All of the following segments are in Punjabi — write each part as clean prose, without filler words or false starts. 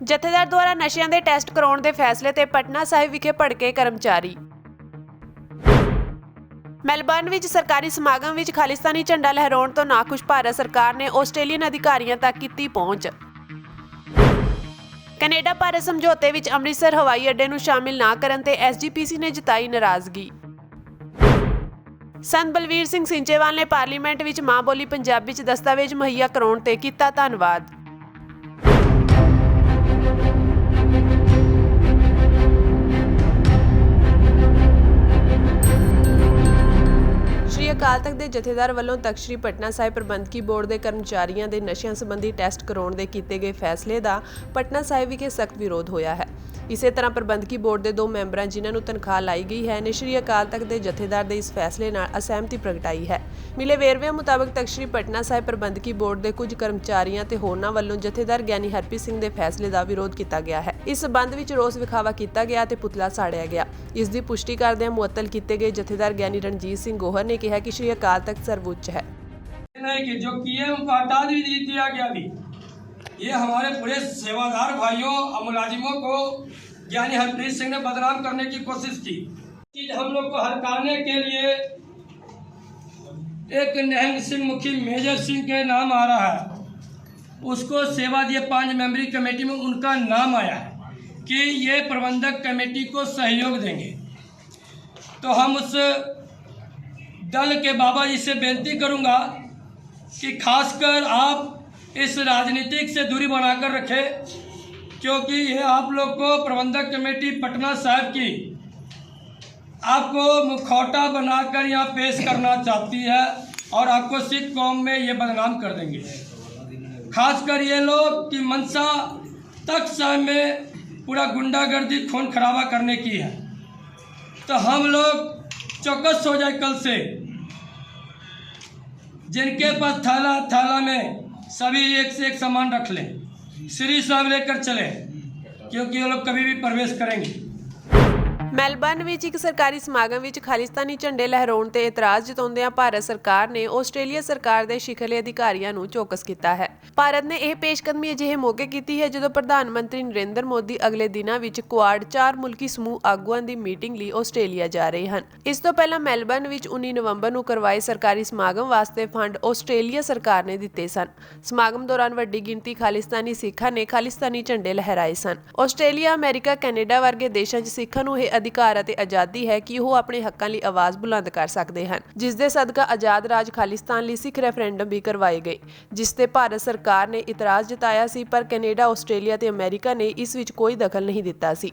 ਜਥੇਦਾਰ ਦੁਆਰਾ ਨਸ਼ਿਆਂ ਦੇ ਟੈਸਟ ਕਰਾਉਣ ਦੇ ਫੈਸਲੇ ਤੇ ਪਟਨਾ ਸਾਹਿਬ ਵਿਖੇ ਭੜਕੇ ਕਰਮਚਾਰੀ। ਮੈਲਬਰਨ ਵਿੱਚ ਸਰਕਾਰੀ ਸਮਾਗਮ ਵਿੱਚ ਖਾਲਿਸਤਾਨੀ ਝੰਡਾ ਲਹਿਰਾਉਣ ਤੋਂ ਨਾਖੁਸ਼ ਭਾਰਤ ਸਰਕਾਰ ਨੇ ਆਸਟ੍ਰੇਲੀਅਨ ਅਧਿਕਾਰੀਆਂ ਤੱਕ ਕੀਤੀ ਪਹੁੰਚ। ਕੈਨੇਡਾ ਭਾਰਤ ਸਮਝੌਤੇ ਵਿੱਚ ਅੰਮ੍ਰਿਤਸਰ ਹਵਾਈ ਅੱਡੇ ਨੂੰ ਸ਼ਾਮਿਲ ਨਾ ਕਰਨ ਤੇ ਐਸਜੀਪੀਸੀ ਨੇ ਜਤਾਈ ਨਾਰਾਜ਼ਗੀ। ਸੰਤ ਬਲਵੀਰ ਸਿੰਘ ਸਿੰਚੇਵਾਲ ਨੇ ਪਾਰਲੀਮੈਂਟ ਵਿੱਚ ਮਾਂ ਬੋਲੀ ਪੰਜਾਬੀ ਵਿੱਚ ਦਸਤਾਵੇਜ਼ ਮੁਹੱਈਆ ਕਰਾਉਣ ਤੇ ਕੀਤਾ ਧੰਨਵਾਦ। ਅਕਾਲ ਤਖਤ ਦੇ ਜਥੇਦਾਰ ਵੱਲੋਂ ਤਖ਼ਤ ਸ੍ਰੀ ਪਟਨਾ ਸਾਹਿਬ ਪ੍ਰਬੰਧਕੀ ਬੋਰਡ ਦੇ ਕਰਮਚਾਰੀਆਂ ਦੇ ਨਸ਼ਿਆਂ ਸੰਬੰਧੀ ਟੈਸਟ ਕਰਾਉਣ ਦੇ ਕੀਤੇ ਗਏ ਫੈਸਲੇ ਦਾ ਪਟਨਾ ਸਾਹਿਬ ਵਿਖੇ ਸਖਤ ਵਿਰੋਧ ਹੋਇਆ ਹੈ। ਇਸੇ ਤਰ੍ਹਾਂ ਪ੍ਰਬੰਧਕੀ ਬੋਰਡ ਦੇ 2 ਮੈਂਬਰਾਂ ਜਿਨ੍ਹਾਂ ਨੂੰ ਤਨਖਾਹ ਲਾਈ ਗਈ ਹੈ ਨੇ ਸ੍ਰੀ ਅਕਾਲ ਤਖਤ ਦੇ ਜਥੇਦਾਰ ਦੇ ਇਸ ਫੈਸਲੇ ਨਾਲ ਅਸਹਿਮਤੀ ਪ੍ਰਗਟਾਈ ਹੈ। ਮਿਲੇ ਵੇਰਵਿਆਂ ਮੁਤਾਬਕ ਤਖ਼ਤ ਸ੍ਰੀ ਪਟਨਾ ਸਾਹਿਬ ਪ੍ਰਬੰਧਕੀ ਬੋਰਡ ਦੇ ਕੁਝ ਕਰਮਚਾਰੀਆਂ ਤੇ ਹੋਰਨਾਂ ਵੱਲੋਂ ਜਥੇਦਾਰ ਗਿਆਨੀ ਹਰਪ੍ਰੀਤ ਸਿੰਘ ਦੇ ਫੈਸਲੇ ਦਾ ਵਿਰੋਧ ਕੀਤਾ ਗਿਆ ਹੈ। ਇਸ ਸਬੰਧ ਵਿੱਚ ਰੋਸ ਵਿਖਾਵਾ ਕੀਤਾ ਗਿਆ ਤੇ ਪੁਤਲਾ ਸਾੜਿਆ ਗਿਆ। ਇਸ ਦੀ ਪੁਸ਼ਟੀ ਕਰਦਿਆਂ ਮੁਅੱਤਲ ਕੀਤੇ ਗਏ ਜਥੇਦਾਰ ਗਿਆਨੀ ਰਣਜੀਤ ਸਿੰਘ ਗੋਹਰ ਨੇ ਕਿਹਾ ਕਿ ਸ੍ਰੀ ਅਕਾਲ तख्त सर्वोच्च है। नहीं कि जो किए उनको हटा दिया गया भी। ये हमारे पूरे सेवादार भाइयों और मुलाजिमों को ज्ञानी हरप्रीत सिंह ने बदनाम करने की कोशिश की। चीज हम लोग को हड़काने के लिए एक निहंग सिंह मुखी मेजर सिंह के नाम आ रहा है, उसको सेवा दिए 5 मेंबरी कमेटी में उनका नाम आया है कि ये प्रबंधक कमेटी को सहयोग देंगे। तो हम उस दल के बाबा जी से बेनती करूंगा कि खासकर आप इस राजनीतिक से दूरी बनाकर रखें, क्योंकि ये आप लोग को प्रबंधक कमेटी पटना साहिब की आपको मुखौटा बनाकर यहाँ पेश करना चाहती है और आपको सिख कौम में ये बदनाम कर देंगे। खासकर ये लोग की मंशा तख्त साहिब में पूरा गुंडागर्दी खून खराबा करने की है। तो हम लोग चौकस हो जाए, कल से जिनके पास थाला में सभी एक से एक सामान रख लें, श्री साहब लेकर चले, क्योंकि ये लोग कभी भी प्रवेश करेंगे। ਮੈਲਬਰਨ ਵਿੱਚ ਇੱਕ ਸਰਕਾਰੀ ਸਮਾਗਮ ਵਿੱਚ ਖਾਲਿਸਤਾਨੀ ਝੰਡੇ ਲਹਿਰਾਉਣ ਤੇ ਇਤਰਾਜ਼ ਜਤਾਉਂਦਿਆਂ ਭਾਰਤ ਸਰਕਾਰ ਨੇ ਆਸਟ੍ਰੇਲੀਆ ਸਰਕਾਰ ਦੇ ਸ਼ਿਖਰਲੇ ਅਧਿਕਾਰੀਆਂ ਨੂੰ ਚੌਕਸ ਕੀਤਾ ਹੈ। ਭਾਰਤ ਨੇ ਇਹ ਪੇਸ਼ਕਦਮੀ ਅਜਿਹੇ ਮੌਕੇ ਕੀਤੀ ਹੈ ਜਦੋਂ ਪ੍ਰਧਾਨ ਮੰਤਰੀ ਨਰਿੰਦਰ ਮੋਦੀ ਅਗਲੇ ਦਿਨਾਂ ਵਿੱਚ ਕੁਆਡ 4 ਮੁਲਕੀ ਸਮੂਹ ਆਗੂਆਂ ਦੀ ਮੀਟਿੰਗ ਲਈ ਆਸਟ੍ਰੇਲੀਆ ਜਾ ਰਹੇ ਹਨ। ਇਸ ਤੋਂ ਪਹਿਲਾਂ ਮੈਲਬਰਨ ਵਿੱਚ 19 ਨਵੰਬਰ ਨੂੰ ਕਰਵਾਏ ਸਰਕਾਰੀ ਸਮਾਗਮ ਵਾਸਤੇ ਫੰਡ ਆਸਟ੍ਰੇਲੀਆ ਸਰਕਾਰ ਨੇ ਦਿੱਤੇ ਸਨ। ਸਮਾਗਮ ਦੌਰਾਨ ਵੱਡੀ ਗਿਣਤੀ ਖਾਲਿਸਤਾਨੀ ਸਿੱਖਾਂ ਨੇ ਖਾਲਿਸਤਾਨੀ ਝੰਡੇ ਲਹਿਰਾਏ ਸਨ। ਆਸਟ੍ਰੇਲੀਆ, ਅਮਰੀਕਾ, ਕੈਨੇਡਾ ਵਰਗੇ ਦੇਸ਼ਾਂ 'ਚ ਸਿੱਖਾਂ ਨੂੰ ਇਹ ਅਧਿਕਾਰ ਅਤੇ ਆਜ਼ਾਦੀ ਹੈ ਕਿ ਉਹ ਆਪਣੇ ਹੱਕਾਂ ਲਈ ਆਵਾਜ਼ ਬੁਲੰਦ ਕਰ ਸਕਦੇ ਹਨ, ਜਿਸ ਦੇ ਸਦਕਾ ਆਜ਼ਾਦ ਰਾਜ ਖਾਲਿਸਤਾਨ ਲਈ ਸਿੱਖ ਰੈਫਰੈਂਡਮ ਵੀ ਕਰਵਾਏ ਗਏ, ਜਿਸ ਤੇ ਭਾਰਤ ਸਰਕਾਰ ਨੇ ਇਤਰਾਜ਼ ਜਤਾਇਆ ਸੀ, ਪਰ ਕੈਨੇਡਾ, ਆਸਟ੍ਰੇਲੀਆ ਤੇ ਅਮਰੀਕਾ ਨੇ ਇਸ ਵਿੱਚ ਕੋਈ ਦਖਲ ਨਹੀਂ ਦਿੱਤਾ ਸੀ।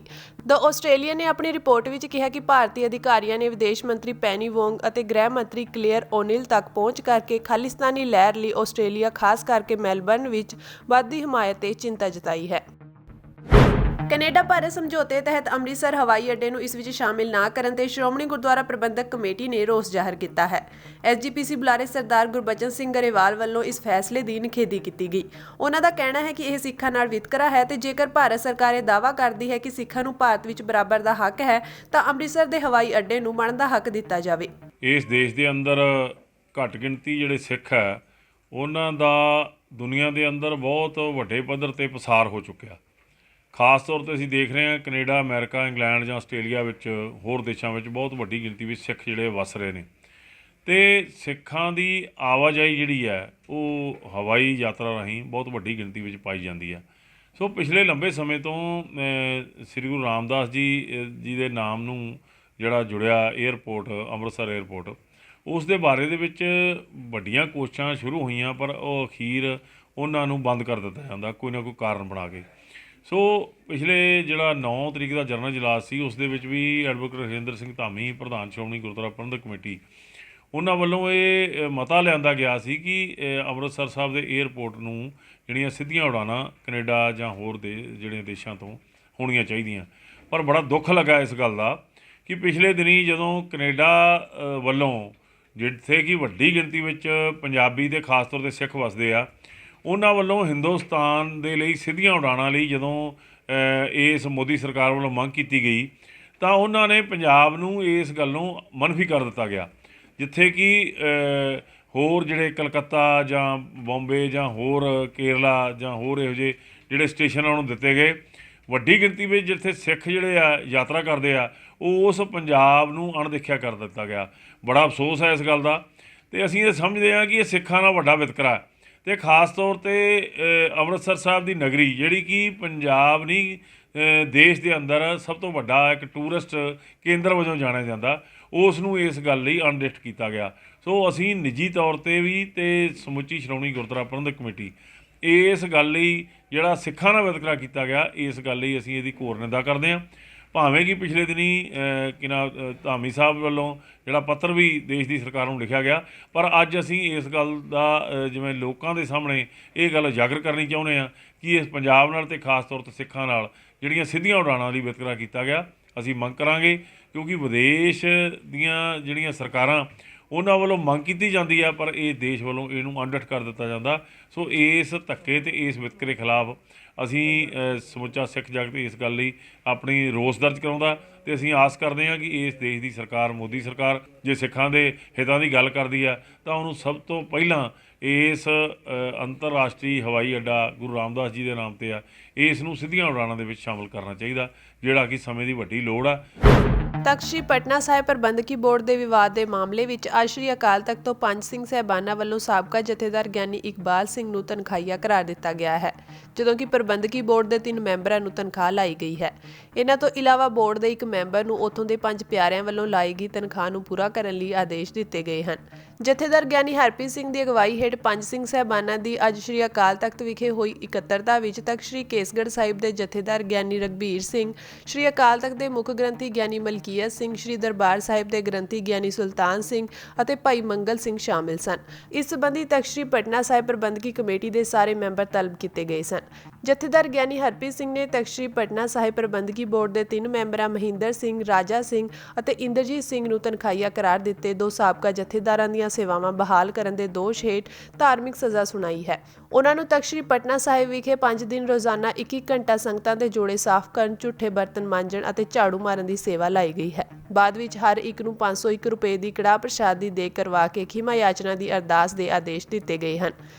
ਆਸਟ੍ਰੇਲੀਆ ਨੇ ਆਪਣੀ ਰਿਪੋਰਟ ਵਿੱਚ ਕਿਹਾ ਕਿ ਭਾਰਤੀ ਅਧਿਕਾਰੀਆਂ ਨੇ ਵਿਦੇਸ਼ ਮੰਤਰੀ ਪੈਨੀ ਵੋਂਗ ਅਤੇ ਗ੍ਰਹਿ ਮੰਤਰੀ ਕਲੇਅਰ ਓਨਿਲ ਤੱਕ ਪਹੁੰਚ ਕਰਕੇ ਖਾਲਿਸਤਾਨੀ ਲਹਿਰ ਲਈ ਆਸਟ੍ਰੇਲੀਆ, ਖਾਸ ਕਰਕੇ ਮੈਲਬਰਨ ਵਿੱਚ ਵੱਧਦੀ ਹਮਾਇਤ ਤੇ ਚਿੰਤਾ ਜਤਾਈ ਹੈ। ਕੈਨੇਡਾ ਭਾਰਤ ਸਮਝੌਤੇ ਤਹਿਤ ਅੰਮ੍ਰਿਤਸਰ ਹਵਾਈ ਅੱਡੇ ਨੂੰ ਇਸ ਵਿੱਚ ਸ਼ਾਮਿਲ ਨਾ ਕਰਨ ਤੇ ਸ਼੍ਰੋਮਣੀ ਗੁਰਦੁਆਰਾ ਪ੍ਰਬੰਧਕ ਕਮੇਟੀ ਨੇ ਰੋਸ ਜ਼ਾਹਰ ਕੀਤਾ ਹੈ। ਐਸਜੀਪੀਸੀ ਬੁਲਾਰੇ ਸਰਦਾਰ ਗੁਰਬਚਨ ਸਿੰਘ ਗਰੇਵਾਲ ਵੱਲੋਂ ਇਸ ਫੈਸਲੇ ਦੀ ਨਿਖੇਧੀ ਕੀਤੀ ਗਈ। ਉਹਨਾਂ ਦਾ ਕਹਿਣਾ ਹੈ ਕਿ ਇਹ ਸਿੱਖਾਂ ਨਾਲ ਵਿਤਕਰਾ ਹੈ ਤੇ ਜੇਕਰ ਭਾਰਤ ਸਰਕਾਰ ਇਹ ਦਾਅਵਾ ਕਰਦੀ ਹੈ ਕਿ ਸਿੱਖਾਂ ਨੂੰ ਭਾਰਤ ਵਿੱਚ ਬਰਾਬਰ ਦਾ ਹੱਕ ਹੈ ਤਾਂ ਅੰਮ੍ਰਿਤਸਰ ਦੇ ਹਵਾਈ ਅੱਡੇ ਨੂੰ ਬਣਦਾ ਹੱਕ ਦਿੱਤਾ ਜਾਵੇ। ਇਸ ਦੇਸ਼ ਦੇ ਅੰਦਰ ਘੱਟ ਗਿਣਤੀ ਜਿਹੜੇ ਸਿੱਖ ਹੈ ਉਹਨਾਂ ਦਾ ਦੁਨੀਆ ਦੇ ਅੰਦਰ ਬਹੁਤ ਵੱਡੇ ਪੱਧਰ 'ਤੇ ਪਸਾਰ ਹੋ ਚੁੱਕਿਆ। ਖਾਸ ਤੌਰ 'ਤੇ ਅਸੀਂ ਦੇਖ ਰਹੇ ਹਾਂ ਕੈਨੇਡਾ, ਅਮਰੀਕਾ, ਇੰਗਲੈਂਡ ਜਾਂ ਆਸਟ੍ਰੇਲੀਆ ਵਿੱਚ ਹੋਰ ਦੇਸ਼ਾਂ ਵਿੱਚ ਬਹੁਤ ਵੱਡੀ ਗਿਣਤੀ ਵਿੱਚ ਸਿੱਖ ਜਿਹੜੇ ਵਸ ਰਹੇ ਨੇ ਅਤੇ ਸਿੱਖਾਂ ਦੀ ਆਵਾਜਾਈ ਜਿਹੜੀ ਹੈ ਉਹ ਹਵਾਈ ਯਾਤਰਾ ਰਾਹੀਂ ਬਹੁਤ ਵੱਡੀ ਗਿਣਤੀ ਵਿੱਚ ਪਾਈ ਜਾਂਦੀ ਹੈ। ਸੋ ਪਿਛਲੇ ਲੰਬੇ ਸਮੇਂ ਤੋਂ ਸ੍ਰੀ ਗੁਰੂ ਰਾਮਦਾਸ ਜੀ ਦੇ ਨਾਮ ਨੂੰ ਜਿਹੜਾ ਜੁੜਿਆ ਏਅਰਪੋਰਟ, ਅੰਮ੍ਰਿਤਸਰ ਏਅਰਪੋਰਟ, ਉਸ ਦੇ ਬਾਰੇ ਦੇ ਵਿੱਚ ਵੱਡੀਆਂ ਕੋਸ਼ਿਸ਼ਾਂ ਸ਼ੁਰੂ ਹੋਈਆਂ, ਪਰ ਉਹ ਅਖੀਰ ਉਹਨਾਂ ਨੂੰ ਬੰਦ ਕਰ ਦਿੱਤਾ ਜਾਂਦਾ ਕੋਈ ਨਾ ਕੋਈ ਕਾਰਨ ਬਣਾ ਕੇ। ਸੋ ਪਿਛਲੇ ਜਿਹੜਾ 9 ਤਰੀਕ ਦਾ ਜਨਰਲ ਇਜਲਾਸ ਸੀ ਉਸ ਦੇ ਵਿੱਚ ਵੀ ਐਡਵੋਕੇਟ ਰਜਿੰਦਰ ਸਿੰਘ ਧਾਮੀ, ਪ੍ਰਧਾਨ ਸ਼੍ਰੋਮਣੀ ਗੁਰਦੁਆਰਾ ਪ੍ਰਬੰਧਕ ਕਮੇਟੀ, ਉਹਨਾਂ ਵੱਲੋਂ ਇਹ ਮਤਾ ਲਿਆਂਦਾ ਗਿਆ ਸੀ ਕਿ ਅੰਮ੍ਰਿਤਸਰ ਸਾਹਿਬ ਦੇ ਏਅਰਪੋਰਟ ਨੂੰ ਜਿਹੜੀਆਂ ਸਿੱਧੀਆਂ ਉਡਾਨਾਂ ਕੈਨੇਡਾ ਜਾਂ ਹੋਰ ਜਿਹੜੇ ਦੇਸ਼ਾਂ ਤੋਂ ਹੋਣੀਆਂ ਚਾਹੀਦੀਆਂ। ਪਰ ਬੜਾ ਦੁੱਖ ਲੱਗਾ ਇਸ ਗੱਲ ਦਾ ਕਿ ਪਿਛਲੇ ਦਿਨੀਂ ਜਦੋਂ ਕੈਨੇਡਾ ਵੱਲੋਂ, ਜਿੱਥੇ ਕਿ ਵੱਡੀ ਗਿਣਤੀ ਵਿੱਚ ਪੰਜਾਬੀ ਅਤੇ ਖਾਸ ਤੌਰ 'ਤੇ ਸਿੱਖ ਵਸਦੇ ਆ, ਉਹਨਾਂ ਵੱਲੋਂ ਹਿੰਦੁਸਤਾਨ ਦੇ ਲਈ ਸਿੱਧੀਆਂ ਉਡਾਣਾਂ ਲਈ ਜਦੋਂ ਇਸ ਮੋਦੀ ਸਰਕਾਰ ਵੱਲੋਂ ਮੰਗ ਕੀਤੀ ਗਈ ਤਾਂ ਉਹਨਾਂ ਨੇ ਪੰਜਾਬ ਨੂੰ ਇਸ ਗੱਲੋਂ ਮਨਫੀ ਕਰ ਦਿੱਤਾ ਗਿਆ। ਜਿੱਥੇ ਕਿ ਹੋਰ ਜਿਹੜੇ ਕਲਕੱਤਾ ਜਾਂ ਬੰਬੇ ਜਾਂ ਹੋਰ ਕੇਰਲਾ ਜਾਂ ਹੋਰ ਇਹੋ ਜਿਹੇ ਜਿਹੜੇ ਸਟੇਸ਼ਨ ਉਹਨੂੰ ਦਿੱਤੇ ਗਏ। ਵੱਡੀ ਗਿਣਤੀ ਵਿੱਚ ਜਿੱਥੇ ਸਿੱਖ ਜਿਹੜੇ ਆ ਯਾਤਰਾ ਕਰਦੇ ਆ ਉਸ ਪੰਜਾਬ ਨੂੰ ਅਣਦੇਖਿਆ ਕਰ ਦਿੱਤਾ ਗਿਆ। ਬੜਾ ਅਫਸੋਸ ਹੈ ਇਸ ਗੱਲ ਦਾ, ਅਤੇ ਅਸੀਂ ਇਹ ਸਮਝਦੇ ਹਾਂ ਕਿ ਇਹ ਸਿੱਖਾਂ ਦਾ ਵੱਡਾ ਵਿਤਕਰਾ, ਅਤੇ ਖਾਸ ਤੌਰ 'ਤੇ ਅੰਮ੍ਰਿਤਸਰ ਸਾਹਿਬ ਦੀ ਨਗਰੀ ਜਿਹੜੀ ਕਿ ਪੰਜਾਬ ਨਹੀਂ ਦੇਸ਼ ਦੇ ਅੰਦਰ ਸਭ ਤੋਂ ਵੱਡਾ ਇੱਕ ਟੂਰਿਸਟ ਕੇਂਦਰ ਵਜੋਂ ਜਾਣਿਆ ਜਾਂਦਾ, ਉਸ ਨੂੰ ਇਸ ਗੱਲ ਲਈ ਅਣਡਿੱਠ ਕੀਤਾ ਗਿਆ। ਸੋ ਅਸੀਂ ਨਿੱਜੀ ਤੌਰ 'ਤੇ ਵੀ ਅਤੇ ਸਮੁੱਚੀ ਸ਼੍ਰੋਮਣੀ ਗੁਰਦੁਆਰਾ ਪ੍ਰਬੰਧਕ ਕਮੇਟੀ ਇਸ ਗੱਲ ਲਈ ਜਿਹੜਾ ਸਿੱਖਾਂ ਨਾਲ ਵਿਤਕਰਾ ਕੀਤਾ ਗਿਆ, ਇਸ ਗੱਲ ਲਈ ਅਸੀਂ ਇਹਦੀ ਘੋਰ ਨਿੰਦਾ ਕਰਦੇ ਹਾਂ। ਭਾਵੇਂ ਕਿ ਪਿਛਲੇ ਦਿਨੀ ਧਾਮੀ ਸਾਹਿਬ ਵੱਲੋਂ ਜਿਹੜਾ ਪੱਤਰ ਵੀ ਦੇਸ਼ ਦੀ ਸਰਕਾਰ ਨੂੰ ਲਿਖਿਆ ਗਿਆ, ਪਰ ਅੱਜ ਅਸੀਂ ਇਸ ਗੱਲ ਦਾ ਜਿਵੇਂ ਲੋਕਾਂ ਦੇ ਸਾਹਮਣੇ ਇਹ ਗੱਲ ਉਜਾਗਰ ਕਰਨੀ ਚਾਹੁੰਦੇ ਹਾਂ ਕਿ ਇਸ ਪੰਜਾਬ ਨਾਲ ਅਤੇ ਖਾਸ ਤੌਰ 'ਤੇ ਸਿੱਖਾਂ ਨਾਲ ਜਿਹੜੀਆਂ ਸਿੱਧੀਆਂ ਉਡਾਣਾਂ ਲਈ ਵਿਤਕਰਾ ਕੀਤਾ ਗਿਆ। ਅਸੀਂ ਮੰਗ ਕਰਾਂਗੇ, ਕਿਉਂਕਿ ਵਿਦੇਸ਼ ਦੀਆਂ ਜਿਹੜੀਆਂ ਸਰਕਾਰਾਂ ਉਹਨਾਂ ਵੱਲੋਂ ਮੰਗ ਕੀਤੀ ਜਾਂਦੀ ਆ, ਪਰ ਇਹ ਦੇਸ਼ ਵੱਲੋਂ ਇਹਨੂੰ ਅਣਡਿੱਠ ਕਰ ਦਿੱਤਾ ਜਾਂਦਾ। ਸੋ ਇਸ ਧੱਕੇ ਅਤੇ ਇਸ ਵਿਤਕਰੇ ਖਿਲਾਫ ਅਸੀਂ ਸਮੁੱਚਾ ਸਿੱਖ ਜਗਤ ਇਸ ਗੱਲ ਲਈ ਆਪਣੀ ਰੋਸ ਦਰਜ ਕਰਾਉਂਦਾ, ਅਤੇ ਅਸੀਂ ਆਸ ਕਰਦੇ ਹਾਂ ਕਿ ਇਸ ਦੇਸ਼ ਦੀ ਸਰਕਾਰ, ਮੋਦੀ ਸਰਕਾਰ, ਜੇ ਸਿੱਖਾਂ ਦੇ ਹਿੱਤਾਂ ਦੀ ਗੱਲ ਕਰਦੀ ਆ ਤਾਂ ਉਹਨੂੰ ਸਭ ਤੋਂ ਪਹਿਲਾਂ ਇਸ ਅੰਤਰਰਾਸ਼ਟਰੀ ਹਵਾਈ ਅੱਡਾ ਗੁਰੂ ਰਾਮਦਾਸ ਜੀ ਦੇ ਨਾਮ 'ਤੇ ਆ, ਇਸ ਨੂੰ ਸਿੱਧੀਆਂ ਉਡਾਣਾਂ ਦੇ ਵਿੱਚ ਸ਼ਾਮਲ ਕਰਨਾ ਚਾਹੀਦਾ, ਜਿਹੜਾ ਕਿ ਸਮੇਂ ਦੀ ਵੱਡੀ ਲੋੜ ਆ। ਤਖ਼ਤ ਸ੍ਰੀ ਪਟਨਾ ਸਾਹਿਬ ਪ੍ਰਬੰਧਕੀ ਬੋਰਡ ਦੇ ਵਿਵਾਦ ਦੇ ਮਾਮਲੇ ਵਿੱਚ ਅੱਜ ਸ੍ਰੀ ਅਕਾਲ ਤਖ਼ਤ ਤੋਂ 5 ਸਿੰਘ ਸਾਹਿਬਾਨਾਂ ਵੱਲੋਂ ਸਾਬਕਾ ਜਥੇਦਾਰ ਗਿਆਨੀ ਇਕਬਾਲ ਸਿੰਘ ਨੂੰ ਤਨਖਾਹੀਆ ਕਰਾਰ ਦਿੱਤਾ ਗਿਆ ਹੈ, ਜਦੋਂ ਕਿ ਪ੍ਰਬੰਧਕੀ ਬੋਰਡ ਦੇ 3 ਮੈਂਬਰਾਂ ਨੂੰ ਤਨਖਾਹ ਲਾਈ ਗਈ ਹੈ। ਇਹਨਾਂ ਤੋਂ ਇਲਾਵਾ ਬੋਰਡ ਦੇ 1 ਮੈਂਬਰ ਨੂੰ ਉੱਥੋਂ ਦੇ 5 ਪਿਆਰਿਆਂ ਵੱਲੋਂ ਲਾਈ ਗਈ ਤਨਖਾਹ ਨੂੰ ਪੂਰਾ ਕਰਨ ਲਈ ਆਦੇਸ਼ ਦਿੱਤੇ ਗਏ ਹਨ। ਜਥੇਦਾਰ ਗਿਆਨੀ ਹਰਪ੍ਰੀਤ ਸਿੰਘ ਦੀ ਅਗਵਾਈ ਹੇਠ 5 ਸਿੰਘ ਸਾਹਿਬਾਨਾਂ ਦੀ ਅੱਜ ਸ੍ਰੀ ਅਕਾਲ ਤਖ਼ਤ ਵਿਖੇ ਹੋਈ ਇਕੱਤਰਤਾ ਵਿੱਚ ਤਖ਼ਤ ਸ੍ਰੀ ਕੇਸਗੜ੍ਹ ਸਾਹਿਬ ਦੇ ਜਥੇਦਾਰ ਗਿਆਨੀ ਰਘਬੀਰ ਸਿੰਘ, ਸ੍ਰੀ ਅਕਾਲ ਤਖ਼ਤ ਦੇ ਮੁੱਖ ਗ੍ਰੰਥੀ ਗਿਆਨੀ ਮਲਕੀਅਤ ਸਿੰਘ, ਸ੍ਰੀ ਦਰਬਾਰ ਸਾਹਿਬ ਦੇ ਗ੍ਰੰਥੀ ਗਿਆਨੀ ਸੁਲਤਾਨ ਸਿੰਘ ਅਤੇ ਭਾਈ ਮੰਗਲ ਸਿੰਘ ਸ਼ਾਮਿਲ ਸਨ। ਇਸ ਸੰਬੰਧੀ ਤਖ਼ਤ ਸ੍ਰੀ ਪਟਨਾ ਸਾਹਿਬ ਪ੍ਰਬੰਧਕੀ ਕਮੇਟੀ ਦੇ ਸਾਰੇ ਮੈਂਬਰ ਤਲਬ ਕੀਤੇ ਗਏ ਸਨ। ਜਥੇਦਾਰ ਗਿਆਨੀ ਹਰਪ੍ਰੀਤ ਸਿੰਘ ਨੇ ਤਖ਼ਤ ਸ੍ਰੀ ਪਟਨਾ ਸਾਹਿਬ ਪ੍ਰਬੰਧਕੀ ਬੋਰਡ ਦੇ 3 ਮੈਂਬਰਾਂ ਮਹਿੰਦਰ ਸਿੰਘ, ਰਾਜਾ ਸਿੰਘ ਅਤੇ ਇੰਦਰਜੀਤ ਸਿੰਘ ਨੂੰ ਤਨਖਾਹੀਆ ਕਰਾਰ ਦਿੱਤੇ। 2 ਸਾਬਕਾ ਜਥੇਦਾਰਾਂ ਦੀਆਂ ਸੇਵਾਵਾਂ ਬਹਾਲ ਕਰਨ ਦੇ ਦੋਸ਼ ਹੇਠ ਧਾਰਮਿਕ ਸਜ਼ਾ ਸੁਣਾਈ ਹੈ। ਉਹਨਾਂ ਨੂੰ ਤਖ਼ਤ ਸ੍ਰੀ ਪਟਨਾ ਸਾਹਿਬ ਵਿਖੇ 5 ਦਿਨ ਰੋਜ਼ਾਨਾ 1-1 ਘੰਟਾ ਸੰਗਤਾਂ ਦੇ ਜੋੜੇ ਸਾਫ਼ ਕਰਨ, ਝੂਠੇ ਬਰਤਨ ਮਾਂਜਣ ਅਤੇ ਝਾੜੂ ਮਾਰਨ ਦੀ ਸੇਵਾ ਲਾਈ ਗਈ ਹੈ। ਬਾਅਦ ਵਿੱਚ ਹਰ ਇੱਕ ਨੂੰ 501 ਰੁਪਏ ਦੀ ਕੜਾਹ ਪ੍ਰਸ਼ਾਦ ਦੀ ਦੇਗ ਕਰਵਾ ਕੇ ਖਿਮਾ ਯਾਚਨਾ ਦੀ ਅਰਦਾਸ ਦੇ ਆਦੇਸ਼ ਦਿੱਤੇ ਗਏ ਹਨ।